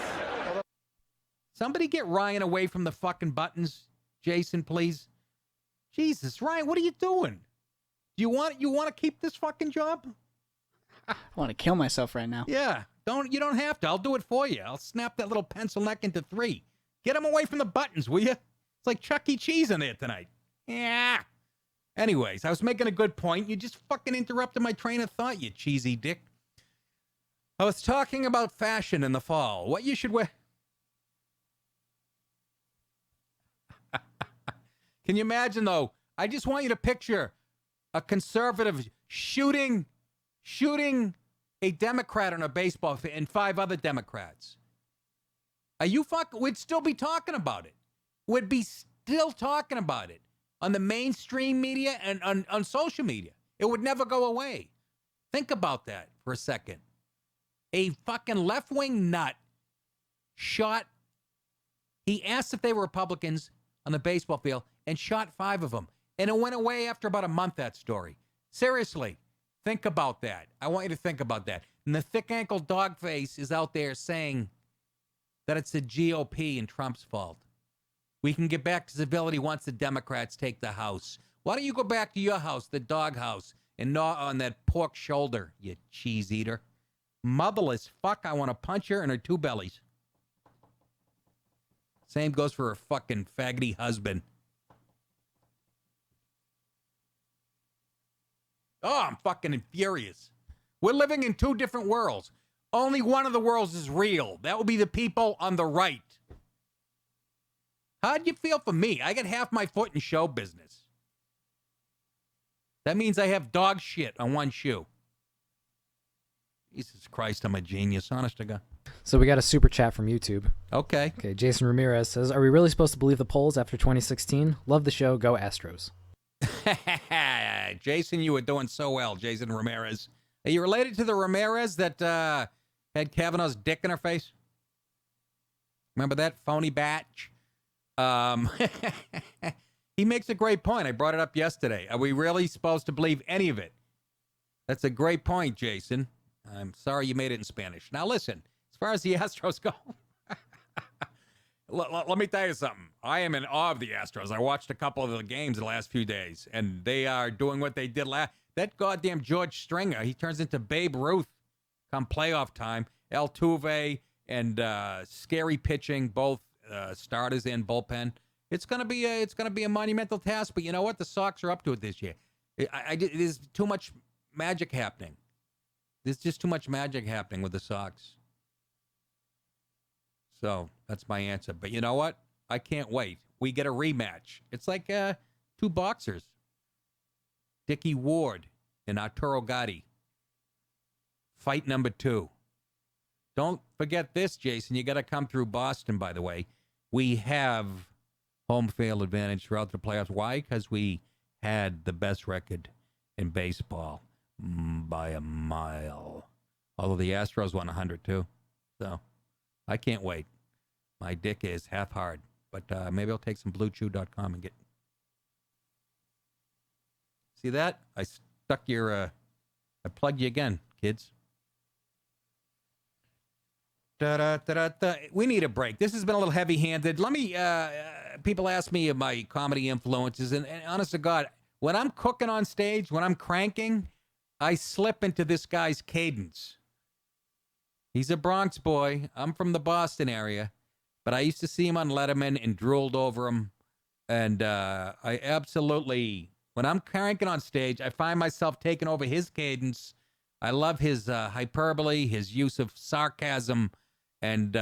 Somebody get Ryan away from the fucking buttons, Jason, please. Jesus, Ryan, what are you doing? Do you want to keep this fucking job? I want to kill myself right now. Yeah, you don't have to. I'll do it for you. I'll snap that little pencil neck into 3. Get him away from the buttons, will you? It's like Chuck E. Cheese in there tonight. Yeah. Anyways, I was making a good point. You just fucking interrupted my train of thought, you cheesy dick. I was talking about fashion in the fall. What you should wear. Can you imagine, though? I just want you to picture a conservative shooting a Democrat on a baseball field and 5 other Democrats. We'd still be talking about it. We'd be still talking about it on the mainstream media and on social media. It would never go away. Think about that for a second. A fucking left-wing nut he asked if they were Republicans on the baseball field and shot 5 of them. And it went away after about a month, that story. Seriously, think about that. I want you to think about that. And the thick-ankle dogface is out there saying that it's the GOP and Trump's fault. We can get back to civility once the Democrats take the House. Why don't you go back to your house, the dog house, and gnaw on that pork shoulder, you cheese eater? Motherless fuck, I want to punch her in her 2 bellies. Same goes for her fucking faggoty husband. Oh, I'm fucking furious. We're living in 2 different worlds. Only one of the worlds is real. That would be the people on the right. How'd you feel for me? I got half my foot in show business. That means I have dog shit on one shoe. Jesus Christ, I'm a genius, honest to God. So we got a super chat from YouTube. Okay. Okay, Jason Ramirez says, are we really supposed to believe the polls after 2016? Love the show. Go Astros. Jason, you were doing so well, Jason Ramirez. Are you related to the Ramirez that had Kavanaugh's dick in her face? Remember that phony batch? He makes a great point. I brought it up yesterday. Are we really supposed to believe any of it? That's a great point, Jason. I'm sorry you made it in Spanish. Now listen, as far as the Astros go, let me tell you something. I am in awe of the Astros. I watched a couple of the games the last few days, and they are doing what they did last. That goddamn George Stringer, he turns into Babe Ruth come playoff time. Altuve and scary pitching, both starters and bullpen. It's gonna be a monumental task. But you know what? The Sox are up to it this year. There's too much magic happening. There's just too much magic happening with the Sox. So that's my answer. But you know what? I can't wait. We get a rematch. It's like 2 boxers. Dickie Ward and Arturo Gatti. Fight number 2. Don't forget this, Jason. You got to come through Boston, by the way. We have home field advantage throughout the playoffs. Why? Because we had the best record in baseball by a mile. Although the Astros won 100 too. So I can't wait. My dick is half hard. But maybe I'll take some BlueChew.com and get... See that? I stuck your... I plugged you again, kids. We need a break. This has been a little heavy-handed. Let me... people ask me of my comedy influences, and honest to God, when I'm cooking on stage, when I'm cranking, I slip into this guy's cadence. He's a Bronx boy. I'm from the Boston area, but I used to see him on Letterman and drooled over him, and I absolutely... When I'm cranking on stage, I find myself taking over his cadence. I love his hyperbole, his use of sarcasm, and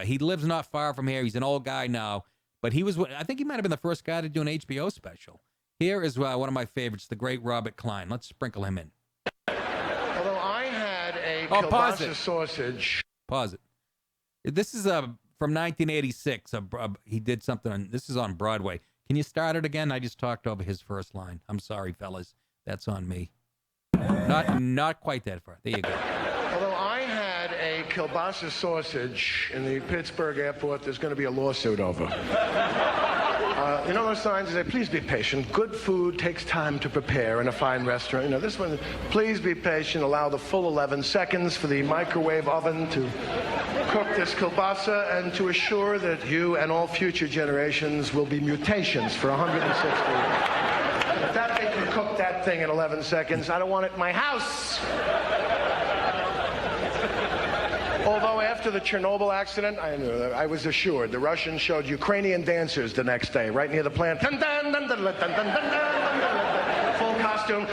he lives not far from here. He's an old guy now, but I think he might have been the first guy to do an HBO special. Here is one of my favorites, the great Robert Klein. Let's sprinkle him in. Although I had a kielbasa sausage. Pause it. This is from 1986. He did something on. This is on Broadway. Can you start it again? I just talked over his first line. I'm sorry, fellas. That's on me. Not quite that far. There you go. Although I had a kielbasa sausage in the Pittsburgh airport, there's going to be a lawsuit over. You know those signs that say, please be patient. Good food takes time to prepare in a fine restaurant. You know, this one, please be patient. Allow the full 11 seconds for the microwave oven to cook this kielbasa and to assure that you and all future generations will be mutations for 160 years. If that thing can cook that thing in 11 seconds, I don't want it in my house. Although after the Chernobyl accident, I was assured the Russians showed Ukrainian dancers the next day, right near the plant. Full costume.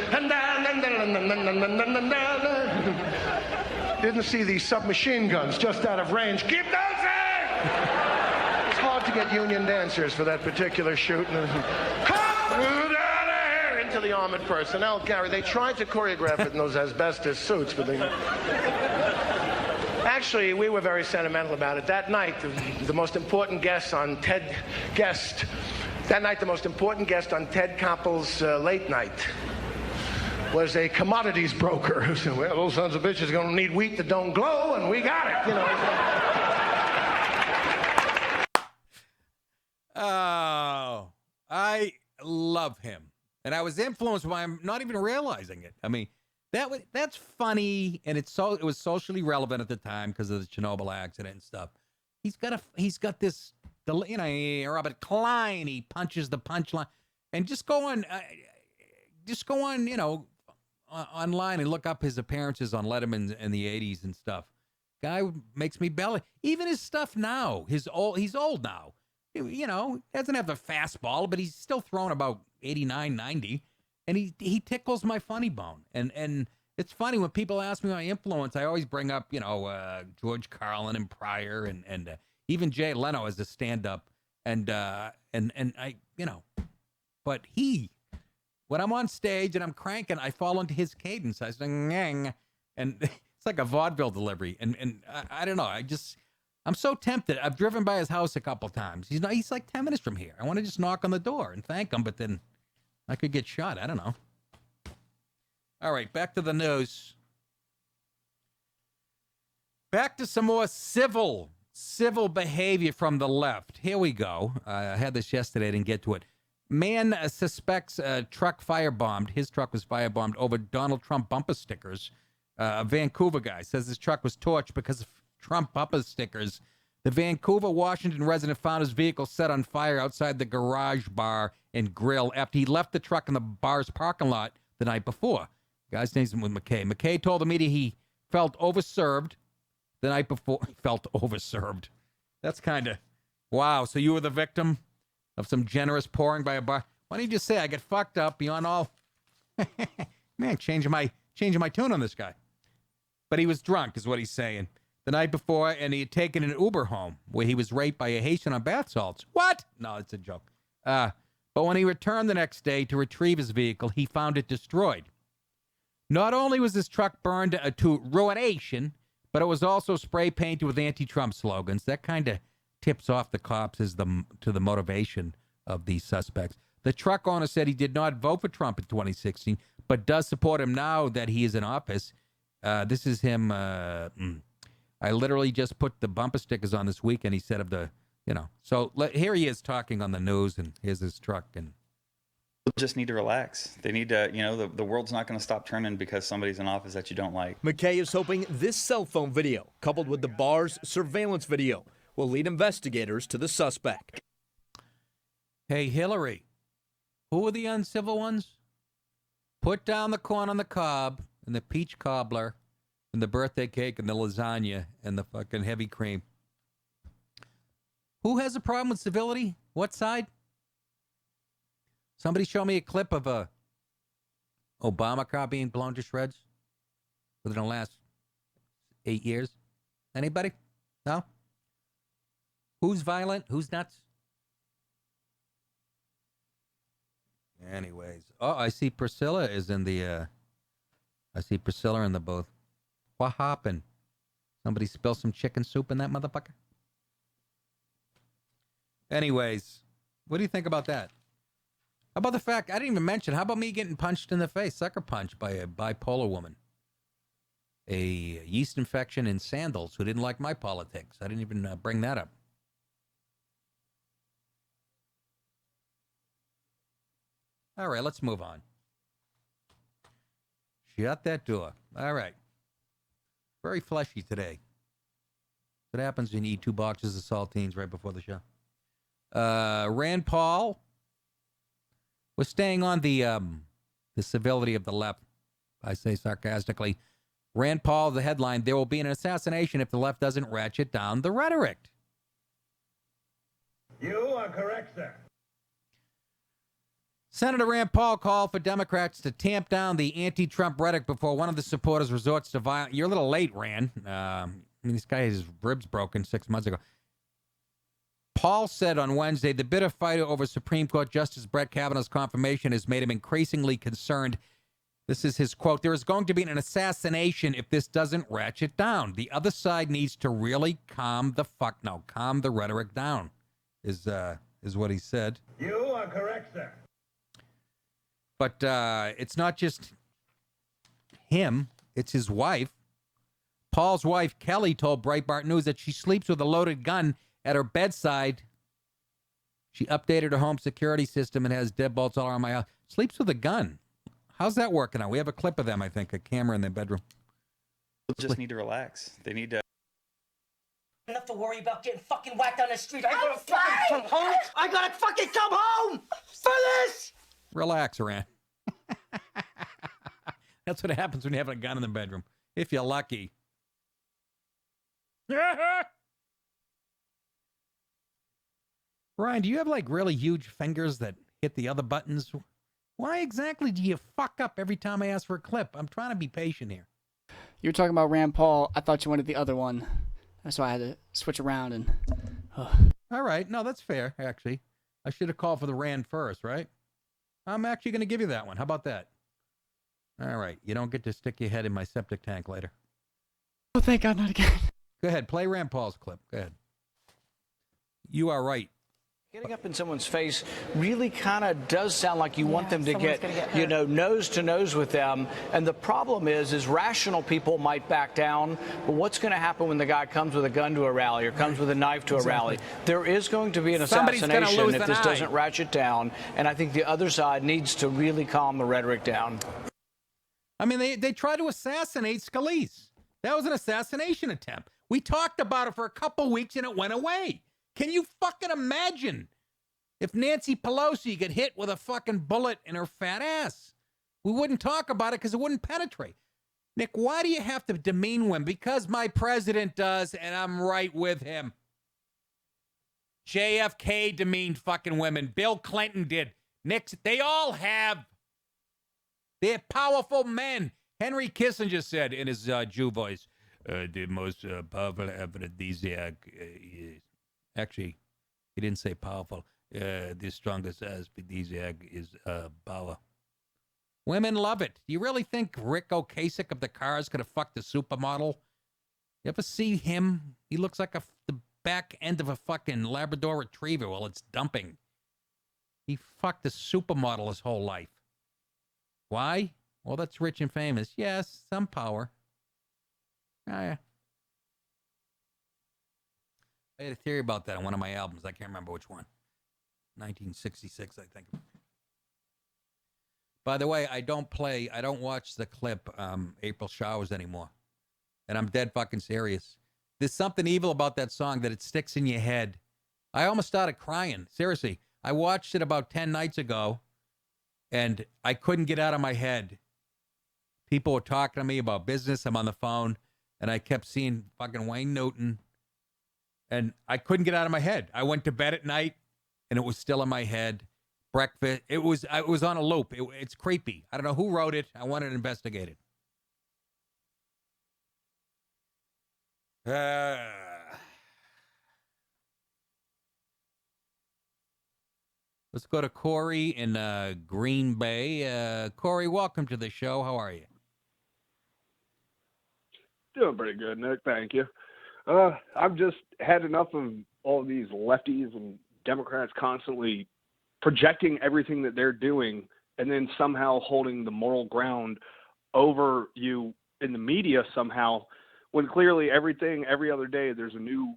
Didn't see these submachine guns just out of range. Keep dancing! It's hard to get union dancers for that particular shoot. Into the armored personnel, Gary. They tried to choreograph it in those asbestos suits, but they... Actually, we were very sentimental about it. That night, the most important guest on Ted Koppel's late night was a commodities broker who said, well, those sons of bitches are going to need wheat that don't glow, and we got it, you know. Oh, I love him. And I was influenced by him, not even realizing it. I mean, that's funny, and it was socially relevant at the time because of the Chernobyl accident and stuff. He's got this, you know, Robert Klein. He punches the punchline, and just go on, you know, online and look up his appearances on Letterman in the '80s and stuff. Guy makes me belly. Even his stuff now, he's old now. You know, doesn't have the fastball, but he's still throwing about 89, 90. And he tickles my funny bone. And it's funny when people ask me my influence, I always bring up, you know, George Carlin and Pryor and even Jay Leno as a stand-up. And I, you know, but when I'm on stage and I'm cranking, I fall into his cadence. I say, ngang, and it's like a vaudeville delivery. And I don't know. I'm so tempted. I've driven by his house a couple times. He's like 10 minutes from here. I want to just knock on the door and thank him, but then I could get shot. I don't know. All right, back to the news. Back to some more civil behavior from the left. Here we go. I had this yesterday. I didn't get to it. Man suspects a truck firebombed. His truck was firebombed over Donald Trump bumper stickers. A Vancouver guy says his truck was torched because of Trump bumper stickers. The Vancouver, Washington resident found his vehicle set on fire outside the garage bar and grill after he left the truck in the bar's parking lot the night before. The guy's name's McKay. McKay told the media he felt overserved the night before. He felt overserved. That's kind of, wow. So you were the victim of some generous pouring by a bar. Why don't you just say I get fucked up beyond all? Man, changing my tune on this guy. But he was drunk is what he's saying. The night before, and he had taken an Uber home where he was raped by a Haitian on bath salts. What? No, it's a joke. But when he returned the next day to retrieve his vehicle, he found it destroyed. Not only was his truck burned to ruination, but it was also spray painted with anti-Trump slogans. That kind of tips off the cops as to the motivation of these suspects. The truck owner said he did not vote for Trump in 2016, but does support him now that he is in office. This is him. I literally just put the bumper stickers on this weekend, he said, of the You know, so here he is talking on the news, and here's his truck, and just need to relax. They need to, the world's not going to stop turning because somebody's in office that you don't like. McKay is hoping this cell phone video, coupled with the bar's surveillance video, will lead investigators to the suspect. Hey, Hillary, who are the uncivil ones? Put down the corn on the cob and the peach cobbler and the birthday cake and the lasagna and the fucking heavy cream. Who has a problem with civility? What side? Somebody show me a clip of a Obama car being blown to shreds within the last 8 years. Anybody? No? Who's violent? Who's nuts? Anyways. Oh, I see Priscilla is in the, I see Priscilla in the booth. What happened? Somebody spill some chicken soup in that motherfucker? Anyways, what do you think about that? How about the fact, I didn't even mention, how about me getting punched in the face, sucker punched by a bipolar woman? A yeast infection in sandals who didn't like my politics. I didn't even bring that up. All right, let's move on. Shut that door. All right. Very fleshy today. What happens when you eat 2 boxes of saltines right before the show? Rand Paul. We're staying on the civility of the left, I say sarcastically. Rand Paul, the headline, there will be an assassination if the left doesn't ratchet down the rhetoric. You are correct, sir. Senator Rand Paul called for Democrats to tamp down the anti-Trump rhetoric before one of the supporters resorts to violence. You're a little late, Rand. This guy had his ribs broken 6 months ago. Paul said on Wednesday, the bitter fight over Supreme Court Justice Brett Kavanaugh's confirmation has made him increasingly concerned. This is his quote. There is going to be an assassination if this doesn't ratchet down. The other side needs to really calm the rhetoric down, is what he said. You are correct, sir. But it's not just him. It's his wife. Paul's wife, Kelly, told Breitbart News that she sleeps with a loaded gun at her bedside. She updated her home security system and has deadbolts all around my house. Sleeps with a gun. How's that working out? We have a clip of them, I think, a camera in their bedroom. Just need to relax. They need to. Enough to worry about getting fucking whacked on the street. I gotta fucking come home. I gotta fucking come home for this. Relax, Rand. That's what happens when you have a gun in the bedroom. If you're lucky. Ryan, do you have like really huge fingers that hit the other buttons? Why exactly do you fuck up every time I ask for a clip? I'm trying to be patient here. You were talking about Rand Paul. I thought you wanted the other one. That's why I had to switch around and... All right. No, that's fair, actually. I should have called for the Rand first, right? I'm actually going to give you that one. How about that? All right. You don't get to stick your head in my septic tank later. Oh, thank God, not again. Go ahead. Play Rand Paul's clip. Go ahead. You are right. Getting up in someone's face really kind of does sound like you want them to get nose to nose with them. And the problem is rational people might back down. But what's going to happen when the guy comes with a gun to a rally or comes with a knife to a rally? There is going to be an assassination if this doesn't ratchet down. And I think the other side needs to really calm the rhetoric down. I mean, they tried to assassinate Scalise. That was an assassination attempt. We talked about it for a couple weeks and it went away. Can you fucking imagine if Nancy Pelosi got hit with a fucking bullet in her fat ass? We wouldn't talk about it because it wouldn't penetrate. Nick, why do you have to demean women? Because my president does, and I'm right with him. JFK demeaned fucking women. Bill Clinton did. Nixon, they all have. They're powerful men. Henry Kissinger said in his Jew voice, the most powerful aphrodisiac is... Actually, he didn't say powerful. The strongest aphrodisiac is power. Women love it. Do you really think Rick Ocasek of the Cars could have fucked a supermodel? You ever see him? He looks like the back end of a fucking Labrador Retriever while it's dumping. He fucked a supermodel his whole life. Why? Well, that's rich and famous. Yes, some power. Oh, yeah. I had a theory about that on one of my albums. I can't remember which one. 1966, I think. By the way, I don't watch the clip April Showers anymore. And I'm dead fucking serious. There's something evil about that song that it sticks in your head. I almost started crying. Seriously. I watched it about 10 nights ago, and I couldn't get out of my head. People were talking to me about business. I'm on the phone, and I kept seeing fucking Wayne Newton, and I couldn't get out of my head. I went to bed at night, and it was still in my head. Breakfast. It was on a loop. It's creepy. I don't know who wrote it. I wanted to investigate it. Let's go to Corey in Green Bay. Corey, welcome to the show. How are you? Doing pretty good, Nick. Thank you. I've just had enough of all of these lefties and Democrats constantly projecting everything that they're doing and then somehow holding the moral ground over you in the media somehow, when clearly every other day there's a new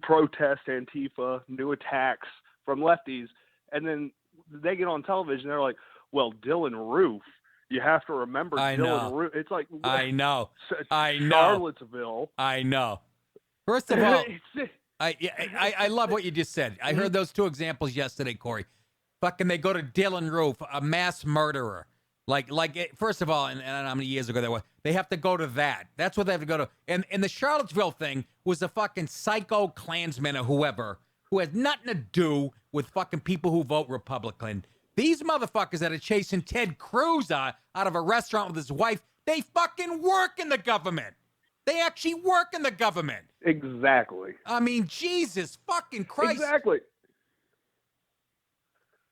protest, Antifa, new attacks from lefties, and then they get on television, they're like, well, Dylan Roof, you have to remember Dylan Roof. It's like, I know. Charlottesville. I know. First of all, I love what you just said. I heard those two examples yesterday, Corey. Fucking they go to Dylan Roof, a mass murderer. First of all, and I don't know how many years ago they have to go to that. That's what they have to go to. And the Charlottesville thing was a fucking psycho Klansman or whoever who has nothing to do with fucking people who vote Republican. These motherfuckers that are chasing Ted Cruz out of a restaurant with his wife, they fucking work in the government. They actually work in the government. Exactly. I mean, Jesus fucking Christ. Exactly.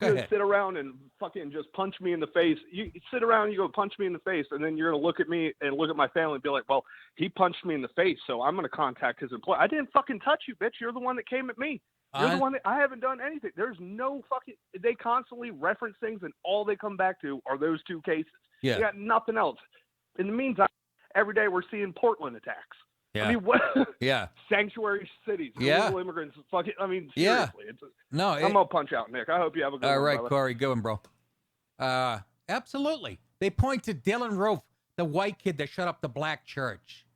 Go ahead. Sit around and fucking just punch me in the face. You sit around and you go punch me in the face, and then you're going to look at me and look at my family and be like, well, he punched me in the face, so I'm going to contact his employer. I didn't fucking touch you, bitch. You're the one that came at me. You're the one that I haven't done anything. There's no fucking – they constantly reference things, and all they come back to are those two cases. Yeah. You got nothing else. In the meantime, every day we're seeing Portland attacks. Yeah. I mean, what? Yeah. Sanctuary cities. Yeah. Illegal immigrants. Fucking. I mean, Yeah. seriously. I'm gonna punch out, Nick. I hope you have a good one. All right, brother. Corey, good one, bro. Absolutely. They point to Dylan Roof, the white kid that shut up the black church.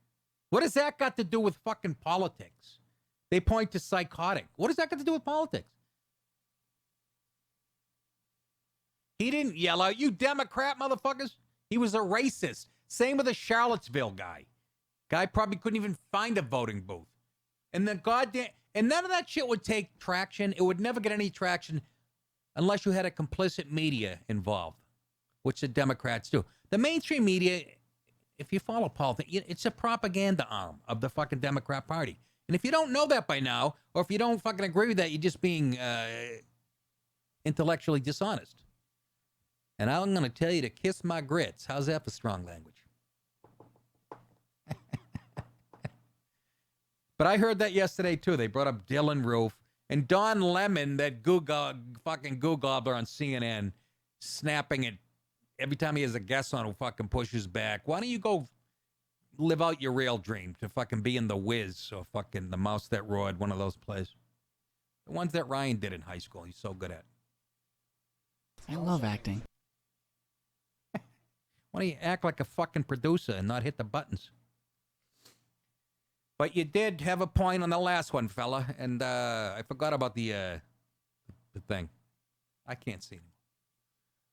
What has that got to do with fucking politics? They point to psychotic. What does that got to do with politics? He didn't yell out, you Democrat motherfuckers. He was a racist. Same with the Charlottesville guy. Guy probably couldn't even find a voting booth. And the goddamn, and none of that shit would take traction. It would never get any traction unless you had a complicit media involved, which the Democrats do. The mainstream media, if you follow politics, it's a propaganda arm of the fucking Democrat Party. And if you don't know that by now, or if you don't fucking agree with that, you're just being intellectually dishonest. And I'm going to tell you to kiss my grits. How's that for strong language? But I heard that yesterday, too. They brought up Dylan Roof. And Don Lemon, that fucking goo gobbler on CNN, snapping it every time he has a guest on who fucking pushes back. Why don't you go live out your real dream to fucking be in The Wiz or fucking The Mouse That Roared, one of those plays? The ones that Ryan did in high school. He's so good at. I love acting. Why don't you act like a fucking producer and not hit the buttons? But you did have a point on the last one, fella, and I forgot about the thing. I can't see him.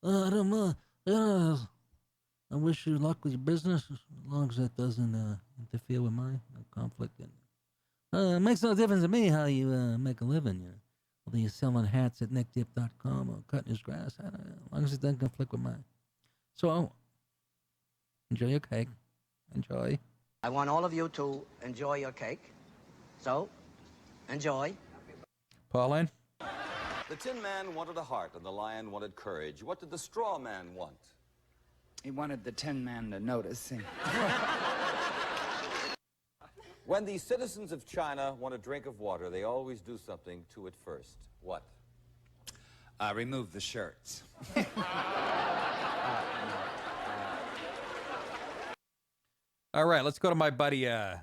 I don't know. I wish you luck with your business, as long as that doesn't interfere with my conflict. It makes no difference to me how you make a living. Whether you're selling hats at nickdip.com or cutting his grass, as long as it doesn't conflict with mine. So, enjoy your cake. Enjoy. I want all of you to enjoy your cake. So, enjoy. Pauline? The Tin Man wanted a heart and the Lion wanted courage. What did the Straw Man want? He wanted the Tin Man to notice him. When the citizens of China want a drink of water, they always do something to it first. What? Remove the shirts. All right, let's go to my buddy, one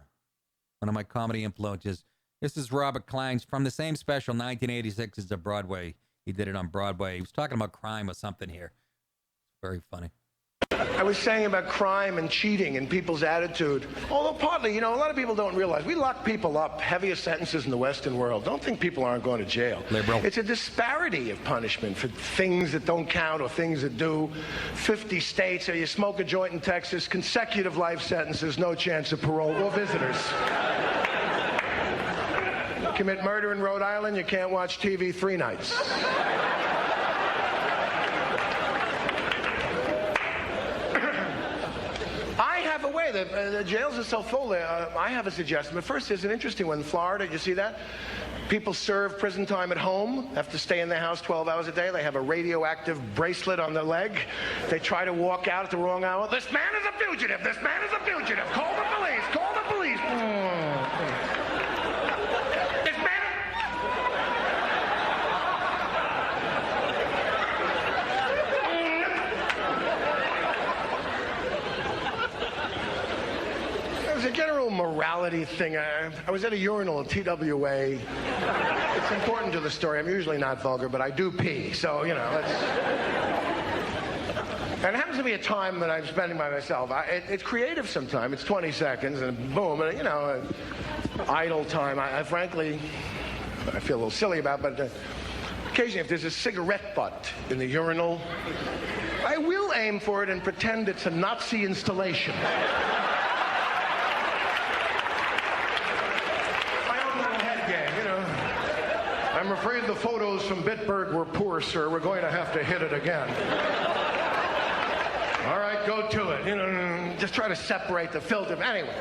of my comedy influences, This is Robert Klein's from the same special, 1986. It's a Broadway. He did it on Broadway. He was talking about crime or something here. Very funny. I was saying about crime and cheating and people's attitude. Although partly, a lot of people don't realize we lock people up, heaviest sentences in the Western world. Don't think people aren't going to jail. Liberal. It's a disparity of punishment for things that don't count or things that do. 50 states, you smoke a joint in Texas, consecutive life sentences, no chance of parole or visitors. Commit murder in Rhode Island, you can't watch TV 3 nights. The jails are so full. I have a suggestion. But first, there's an interesting one in Florida. You see that? People serve prison time at home, have to stay in their house 12 hours a day. They have a radioactive bracelet on their leg. They try to walk out at the wrong hour. This man is a fugitive. This man is a fugitive. Call the police. Call the police. This man... It's a general morality thing. I was at a urinal at TWA. It's important to the story. I'm usually not vulgar, but I do pee, so, let's... And it happens to be a time that I'm spending by myself. It's creative sometimes. It's 20 seconds, and boom, and, idle time. I frankly feel a little silly about, but occasionally if there's a cigarette butt in the urinal, I will aim for it and pretend it's a Nazi installation. I'm afraid the photos from Bitburg were poor, sir. We're going to have to hit it again. All right, go to it. Just try to separate the filter. Anyway.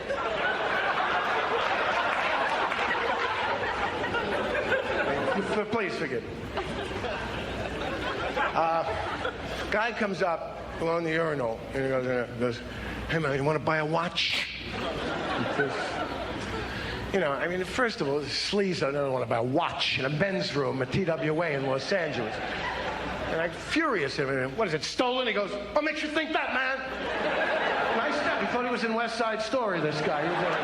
Please forgive me. Guy comes up along the urinal and he goes, "Hey man, you want to buy a watch?" First of all, sleaze, I don't want to buy a watch in a men's room at TWA in Los Angeles. And I'm furious at him. What is it, stolen? He goes, "What makes you think that, man?" Nice stuff. He thought he was in West Side Story, this guy. He was like,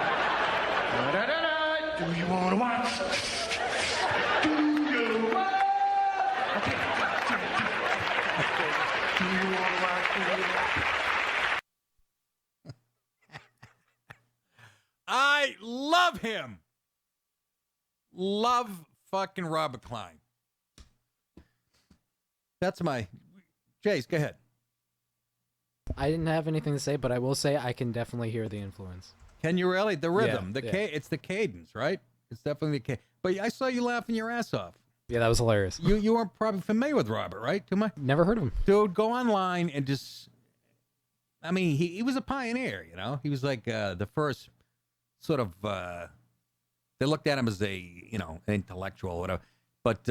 "Do you want to watch? Do you want to I love him. Love fucking Robert Klein. That's my... Jace, go ahead. I didn't have anything to say, but I will say I can definitely hear the influence. Can you really? The rhythm. Yeah, It's the cadence, right? It's definitely the cadence. But I saw you laughing your ass off. Yeah, that was hilarious. You weren't probably familiar with Robert, right? Too much? Never heard of him. Dude, go online and just... he was a pioneer, He was like the first... sort of, they looked at him as an intellectual or whatever, but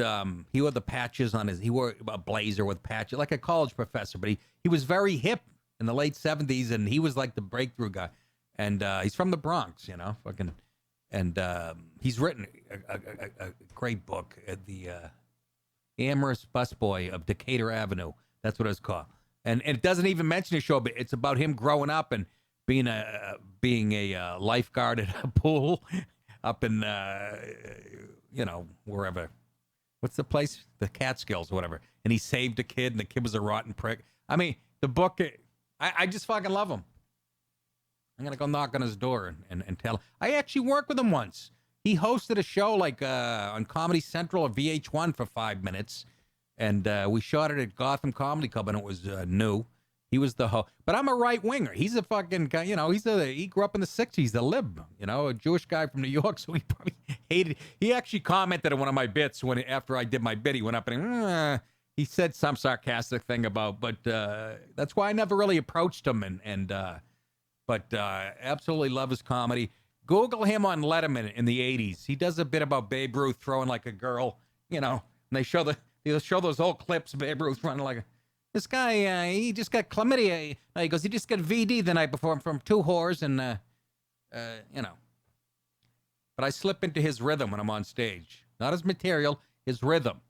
he wore the patches on he wore a blazer with patches, like a college professor, but he was very hip in the late 70s, and he was like the breakthrough guy, and he's from the Bronx, and he's written a great book, The Amorous Busboy of Decatur Avenue, that's what it's called, and it doesn't even mention his show, but it's about him growing up and being a lifeguard at a pool up in wherever, what's the place, the Catskills or whatever, and he saved a kid and the kid was a rotten prick. The book, I just fucking love him. I'm gonna go knock on his door and tell him. I actually worked with him once. He hosted a show like on Comedy Central or VH1 for 5 minutes, and we shot it at Gotham Comedy Club, and it was new. He was the host, but I'm a right winger. He's a fucking guy, he grew up in the 60s, the lib, a Jewish guy from New York, so he probably hated. He actually commented on one of my bits after I did my bit. He went up and he said some sarcastic thing about, but that's why I never really approached him, but absolutely love his comedy. Google him on Letterman in the 80s. He does a bit about Babe Ruth throwing like a girl, and they show those old clips of Babe Ruth running like a. This guy, he just got chlamydia. He goes, he just got VD the night before from 2 whores, and, But I slip into his rhythm when I'm on stage. Not his material, his rhythm.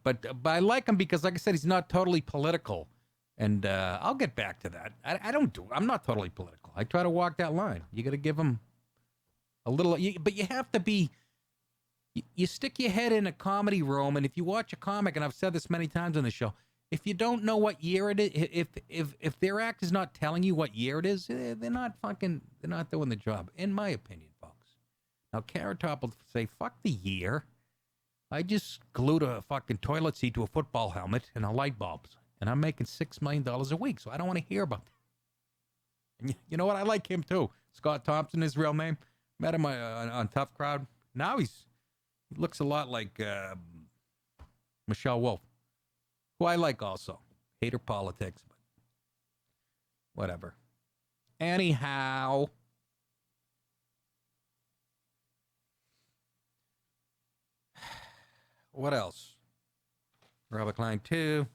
But I like him because, like I said, he's not totally political. And I'll get back to that. I'm not totally political. I try to walk that line. You got to give him a little, but you have to be You stick your head in a comedy room, and if you watch a comic, and I've said this many times on the show, if you don't know what year it is, if their act is not telling you what year it is, they're not doing the job, in my opinion, folks. Now, Carrot Top will say, fuck the year. I just glued a fucking toilet seat to a football helmet and a light bulb, and I'm making $6 million a week, so I don't want to hear about that. And you know what? I like him, too. Scott Thompson, his real name. Met him on Tough Crowd. Now he looks a lot like Michelle Wolf, who I like also. Hate her politics, but whatever. Anyhow, what else? Robert Klein 2.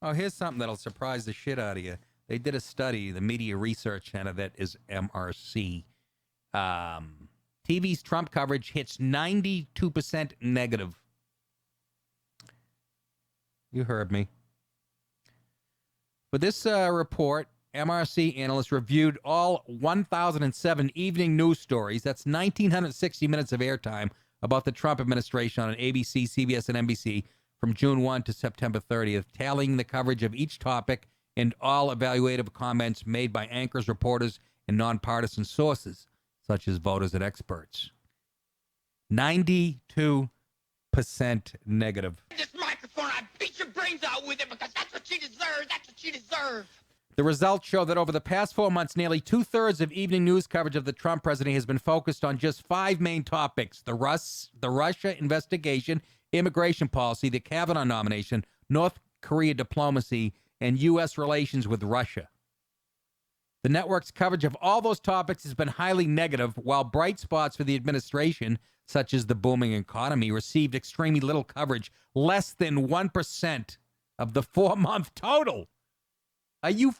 Oh, here's something that'll surprise the shit out of you. They did a study, the Media Research Center, that is MRC. TV's Trump coverage hits 92% negative. You heard me. For this report, MRC analysts reviewed all 1,007 evening news stories. That's 1,960 minutes of airtime about the Trump administration on ABC, CBS, and NBC from June 1 to September 30th, tallying the coverage of each topic and all evaluative comments made by anchors, reporters, and nonpartisan sources, such as voters and experts. 92% negative. This microphone, I beat your brains out with it because that's what she deserves. That's what she deserves. The results show that over the past 4 months, nearly 2/3 of evening news coverage of the Trump presidency has been focused on just 5 main topics: the Russia investigation, immigration policy, the Kavanaugh nomination, North Korea diplomacy, and U.S. relations with Russia. The network's coverage of all those topics has been highly negative, while bright spots for the administration, such as the booming economy, received extremely little coverage, less than 1% of the 4-month total. Do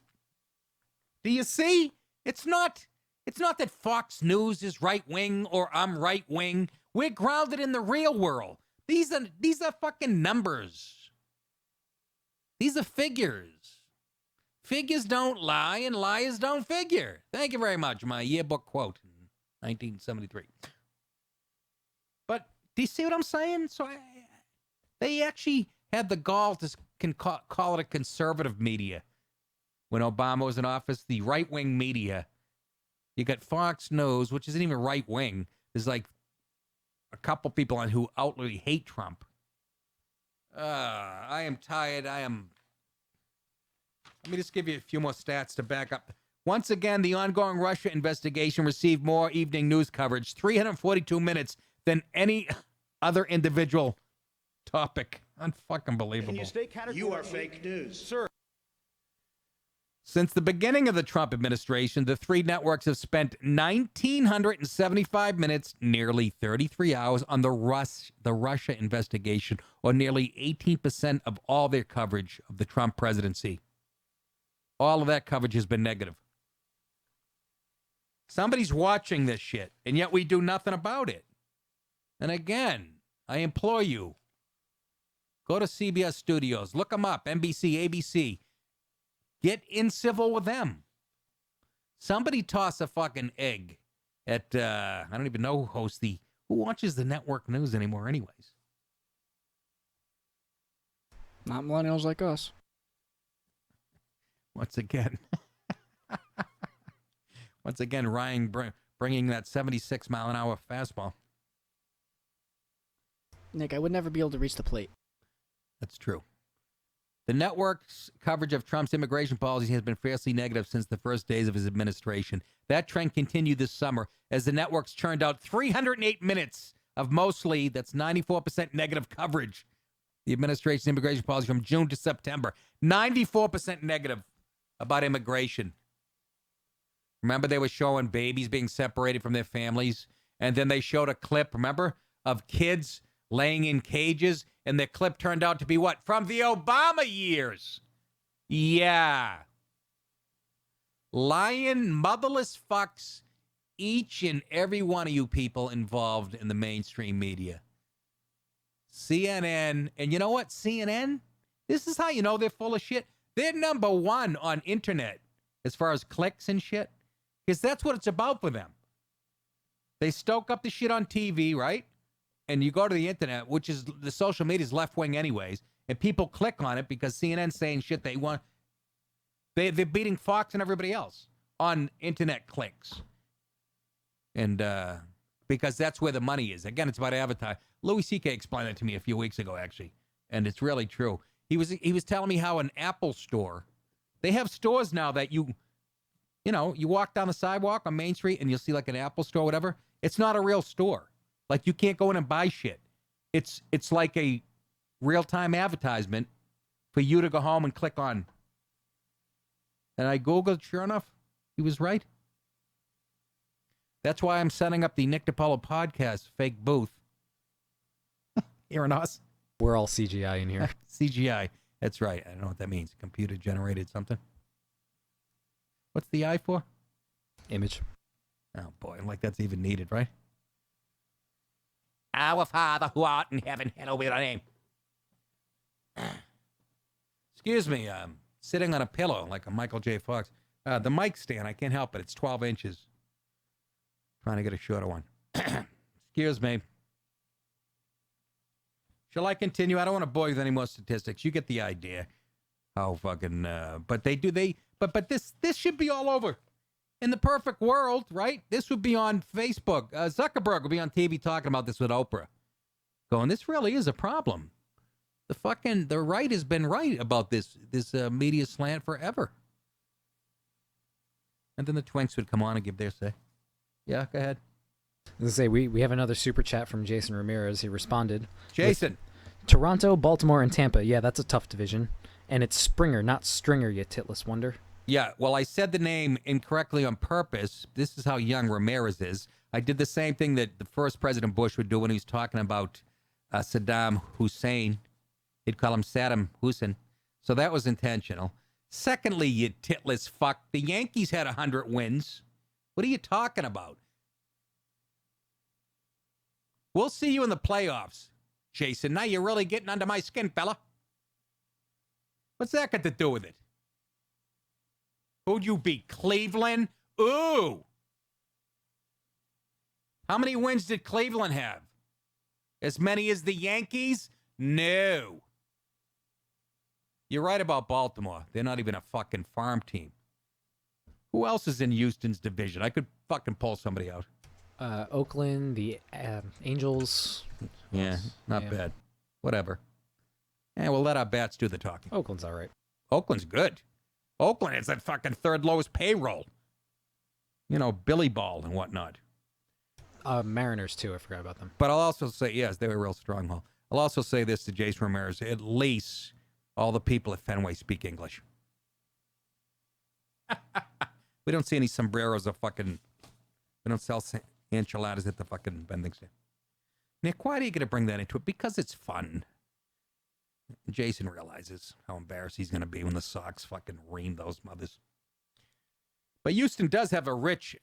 you see? It's not that Fox News is right-wing or I'm right-wing. We're grounded in the real world. These are fucking numbers. These are figures. Figures don't lie and liars don't figure. Thank you very much. My yearbook quote in 1973. But do you see what I'm saying? So they actually had the gall to call it a conservative media. When Obama was in office, the right-wing media, you got Fox News, which isn't even right-wing. There's like a couple people on who outwardly hate Trump. I am tired. Let me just give you a few more stats to back up. Once again, the ongoing Russia investigation received more evening news coverage, 342 minutes, than any other individual topic. Unfucking believable. You are fake news. Sir. Since the beginning of the Trump administration, the 3 networks have spent 1,975 minutes, nearly 33 hours, on the Russia investigation, or nearly 18% of all their coverage of the Trump presidency. All of that coverage has been negative. Somebody's watching this shit, and yet we do nothing about it. And again, I implore you, go to CBS Studios, look them up, NBC, ABC. Get in civil with them. Somebody toss a fucking egg at, I don't even know who watches the network news anymore anyways. Not millennials like us. Once again, Ryan bringing that 76-mile-an-hour fastball. Nick, I would never be able to reach the plate. That's true. The network's coverage of Trump's immigration policy has been fiercely negative since the first days of his administration. That trend continued this summer as the networks churned out 308 minutes of mostly, that's 94% negative coverage. The administration's immigration policy from June to September. 94% negative about immigration. Remember, they were showing babies being separated from their families, and then they showed a clip, remember, of kids laying in cages, and the clip turned out to be what? From the Obama years. Yeah. Lying, motherless fucks, each and every one of you people involved in the mainstream media. CNN, and you know what? CNN, this is how you know they're full of shit. They're number 1 on internet as far as clicks and shit, because that's what it's about for them. They stoke up the shit on TV, right? and you go to the internet, which is the social media is left-wing anyways, and people click on it because CNN's saying shit they want. They're beating Fox and everybody else on internet clicks. And because that's where the money is. Again, it's about advertising. Louis C.K. explained it to me a few weeks ago, actually, and it's really true. He was telling me how an Apple store, they have stores now that you walk down the sidewalk on Main Street and you'll see like an Apple store, whatever. It's not a real store. Like you can't go in and buy shit. It's like a real-time advertisement for you to go home and click on. And I Googled, sure enough, he was right. That's why I'm setting up the Nick DiPaolo podcast fake booth. Hearing us. We're all CGI in here. CGI. That's right. I don't know what that means. Computer generated something. What's the I for? Image. Oh, boy. Like that's even needed, right? Our Father who art in heaven, hallowed be thy name. Excuse me. Sitting on a pillow like a Michael J. Fox. The mic stand, I can't help it. It's 12 inches. Trying to get a shorter one. Excuse me. Shall I continue? I don't want to bore you with any more statistics. You get the idea. How fucking, but this should be all over. In the perfect world, right? This would be on Facebook. Zuckerberg would be on TV talking about this with Oprah. Going, this really is a problem. The right has been right about this media slant forever. And then the twinks would come on and give their say. Yeah, go ahead. I was going to say, we have another super chat from Jason Ramirez. He responded. Jason. Toronto, Baltimore, and Tampa. Yeah, that's a tough division. And it's Springer, not Stringer, you titless wonder. Yeah, well, I said the name incorrectly on purpose. This is how young Ramirez is. I did the same thing that the first President Bush would do when he was talking about Saddam Hussein. He'd call him Saddam Hussein. So that was intentional. Secondly, you titless fuck, the Yankees had 100 wins. What are you talking about? We'll see you in the playoffs, Jason. Now you're really getting under my skin, fella. What's that got to do with it? Who'd you beat? Cleveland? Ooh. How many wins did Cleveland have? As many as the Yankees? No. You're right about Baltimore. They're not even a fucking farm team. Who else is in Houston's division? I could fucking pull somebody out. Oakland, the Angels. Yeah, not bad. Whatever. Yeah, we'll let our bats do the talking. Oakland's all right. Oakland's good. Oakland is that fucking third lowest payroll. You know, Billy Ball and whatnot. Mariners, too. I forgot about them. But I'll also say, yes, they were a real stronghold. I'll also say this to Jason Ramirez. At least all the people at Fenway speak English. We don't see any sombreros or fucking... We don't sell enchiladas at the fucking vending stand. Nick, why are you going to bring that into it? Because it's fun. Jason realizes how embarrassed he's going to be when the Sox fucking ream those mothers. But Houston does have a rich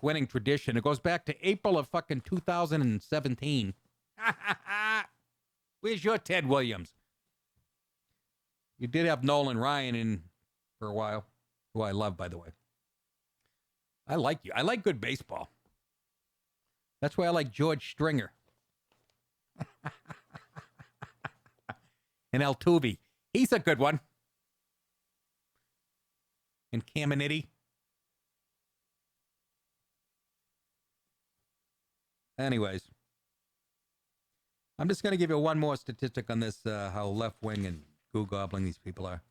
winning tradition. It goes back to April of fucking 2017. Where's your Ted Williams? You did have Nolan Ryan in for a while, who I love, by the way. I like you. I like good baseball. That's why I like George Stringer. And Altuve. He's a good one. And Caminiti. Anyways. I'm just going to give you one more statistic on this, how left-wing and goo-gobbling these people are.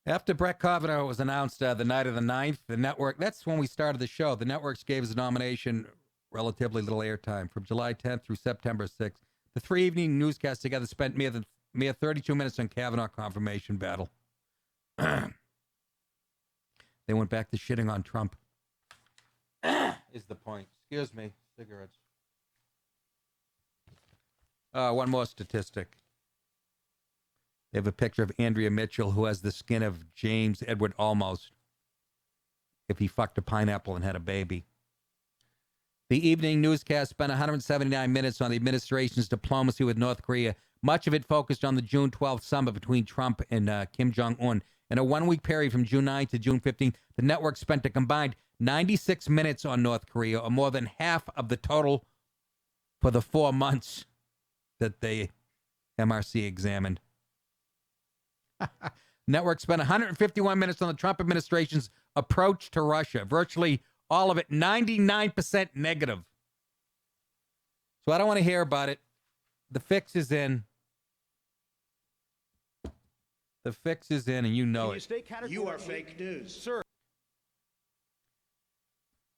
After Brett Kavanaugh was announced the night of the 9th, the network, that's when we started the show, the networks gave his nomination relatively little airtime. From July 10th through September 6th, the three evening newscasts together spent mere 32 minutes on Kavanaugh confirmation battle. They went back to shitting on Trump. Is the point. Excuse me. Cigarettes. One more statistic. They have a picture of Andrea Mitchell, who has the skin of James Edward Olmos if he fucked a pineapple and had a baby. The evening newscast spent 179 minutes on the administration's diplomacy with North Korea. Much of it focused on the June 12th summit between Trump and Kim Jong-un. In a one-week period from June 9th to June 15th, the network spent a combined 96 minutes on North Korea, or more than half of the total for the 4 months that the MRC examined. Network spent 151 minutes on the Trump administration's approach to Russia. Virtually all of it 99% negative. So I don't want to hear about it. The fix is in. The fix is in, and you know it. You are fake news, sir.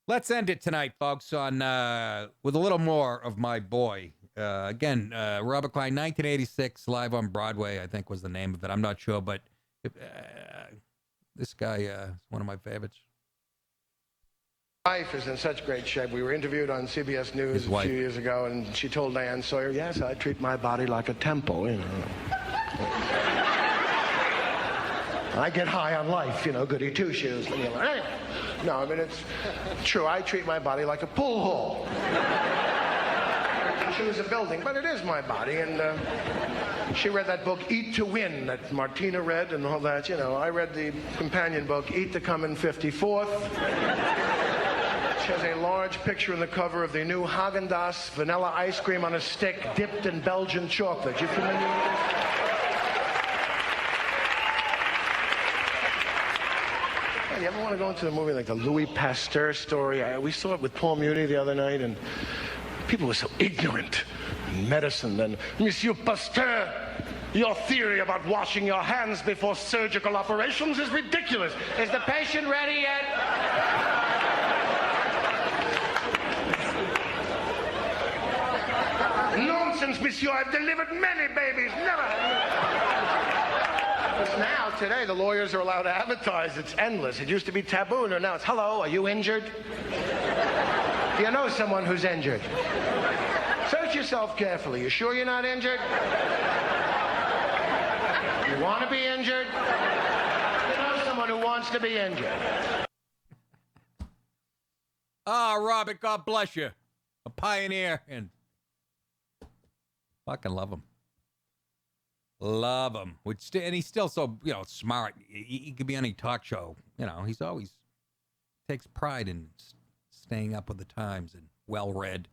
Let's end it tonight, folks, on with a little more of my boy. Again, Robert Klein, 1986, live on Broadway, I think was the name of it. I'm not sure, but this guy is one of my favorites. Wife is in such great shape. We were interviewed on CBS News a few years ago, and she told Diane Sawyer, yes, I treat my body like a temple, you know. I get high on life, you know, goody two-shoes. Anyway, no, I mean, it's true. I treat my body like a pool hall. I choose a building, but it is my body, and she read that book, Eat to Win, that Martina read and all that, you know. I read the companion book, Eat to Come in 54th. She has a large picture in the cover of the new Haagen-Dazs vanilla ice cream on a stick dipped in Belgian chocolate. You familiar with this? You ever want to go into a movie like the Louis Pasteur story? We saw it with Paul Muni the other night, and people were so ignorant in medicine. And Monsieur Pasteur, your theory about washing your hands before surgical operations is ridiculous. Is the patient ready yet? Nonsense, monsieur. I've delivered many babies. Never. Now, today, the lawyers are allowed to advertise. It's endless. It used to be taboo, and now it's, hello, are you injured? Do you know someone who's injured? Search yourself carefully. You sure you're not injured? You want to be injured? You know someone who wants to be injured. Robert, God bless you. A pioneer, and fucking love him. Love him. And he's still so, smart. He could be on any talk show. He's always takes pride in staying up with the times and well-read,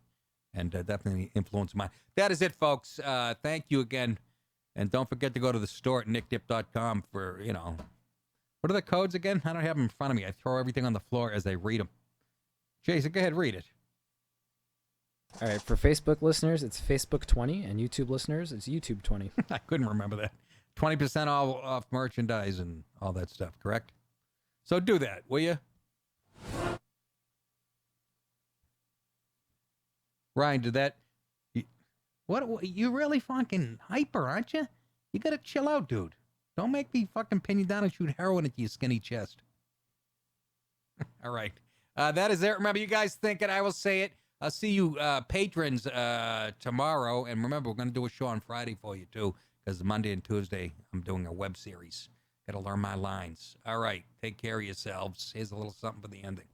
and definitely influenced mine. That is it, folks. Thank you again. And don't forget to go to the store at nickdip.com for, what are the codes again? I don't have them in front of me. I throw everything on the floor as I read them. Jason, go ahead, read it. All right, for Facebook listeners, it's Facebook 20, and YouTube listeners, it's YouTube 20. I couldn't remember that. 20% off merchandise and all that stuff, correct? So do that, will you? Ryan, did that? What? You really fucking hyper, aren't you? You gotta chill out, dude. Don't make me fucking pin you down and shoot heroin into your skinny chest. All right. That is it. Remember, you guys think it, I will say it. I'll see you patrons tomorrow. And remember, we're going to do a show on Friday for you, too, because Monday and Tuesday, I'm doing a web series. Got to learn my lines. All right. Take care of yourselves. Here's a little something for the ending.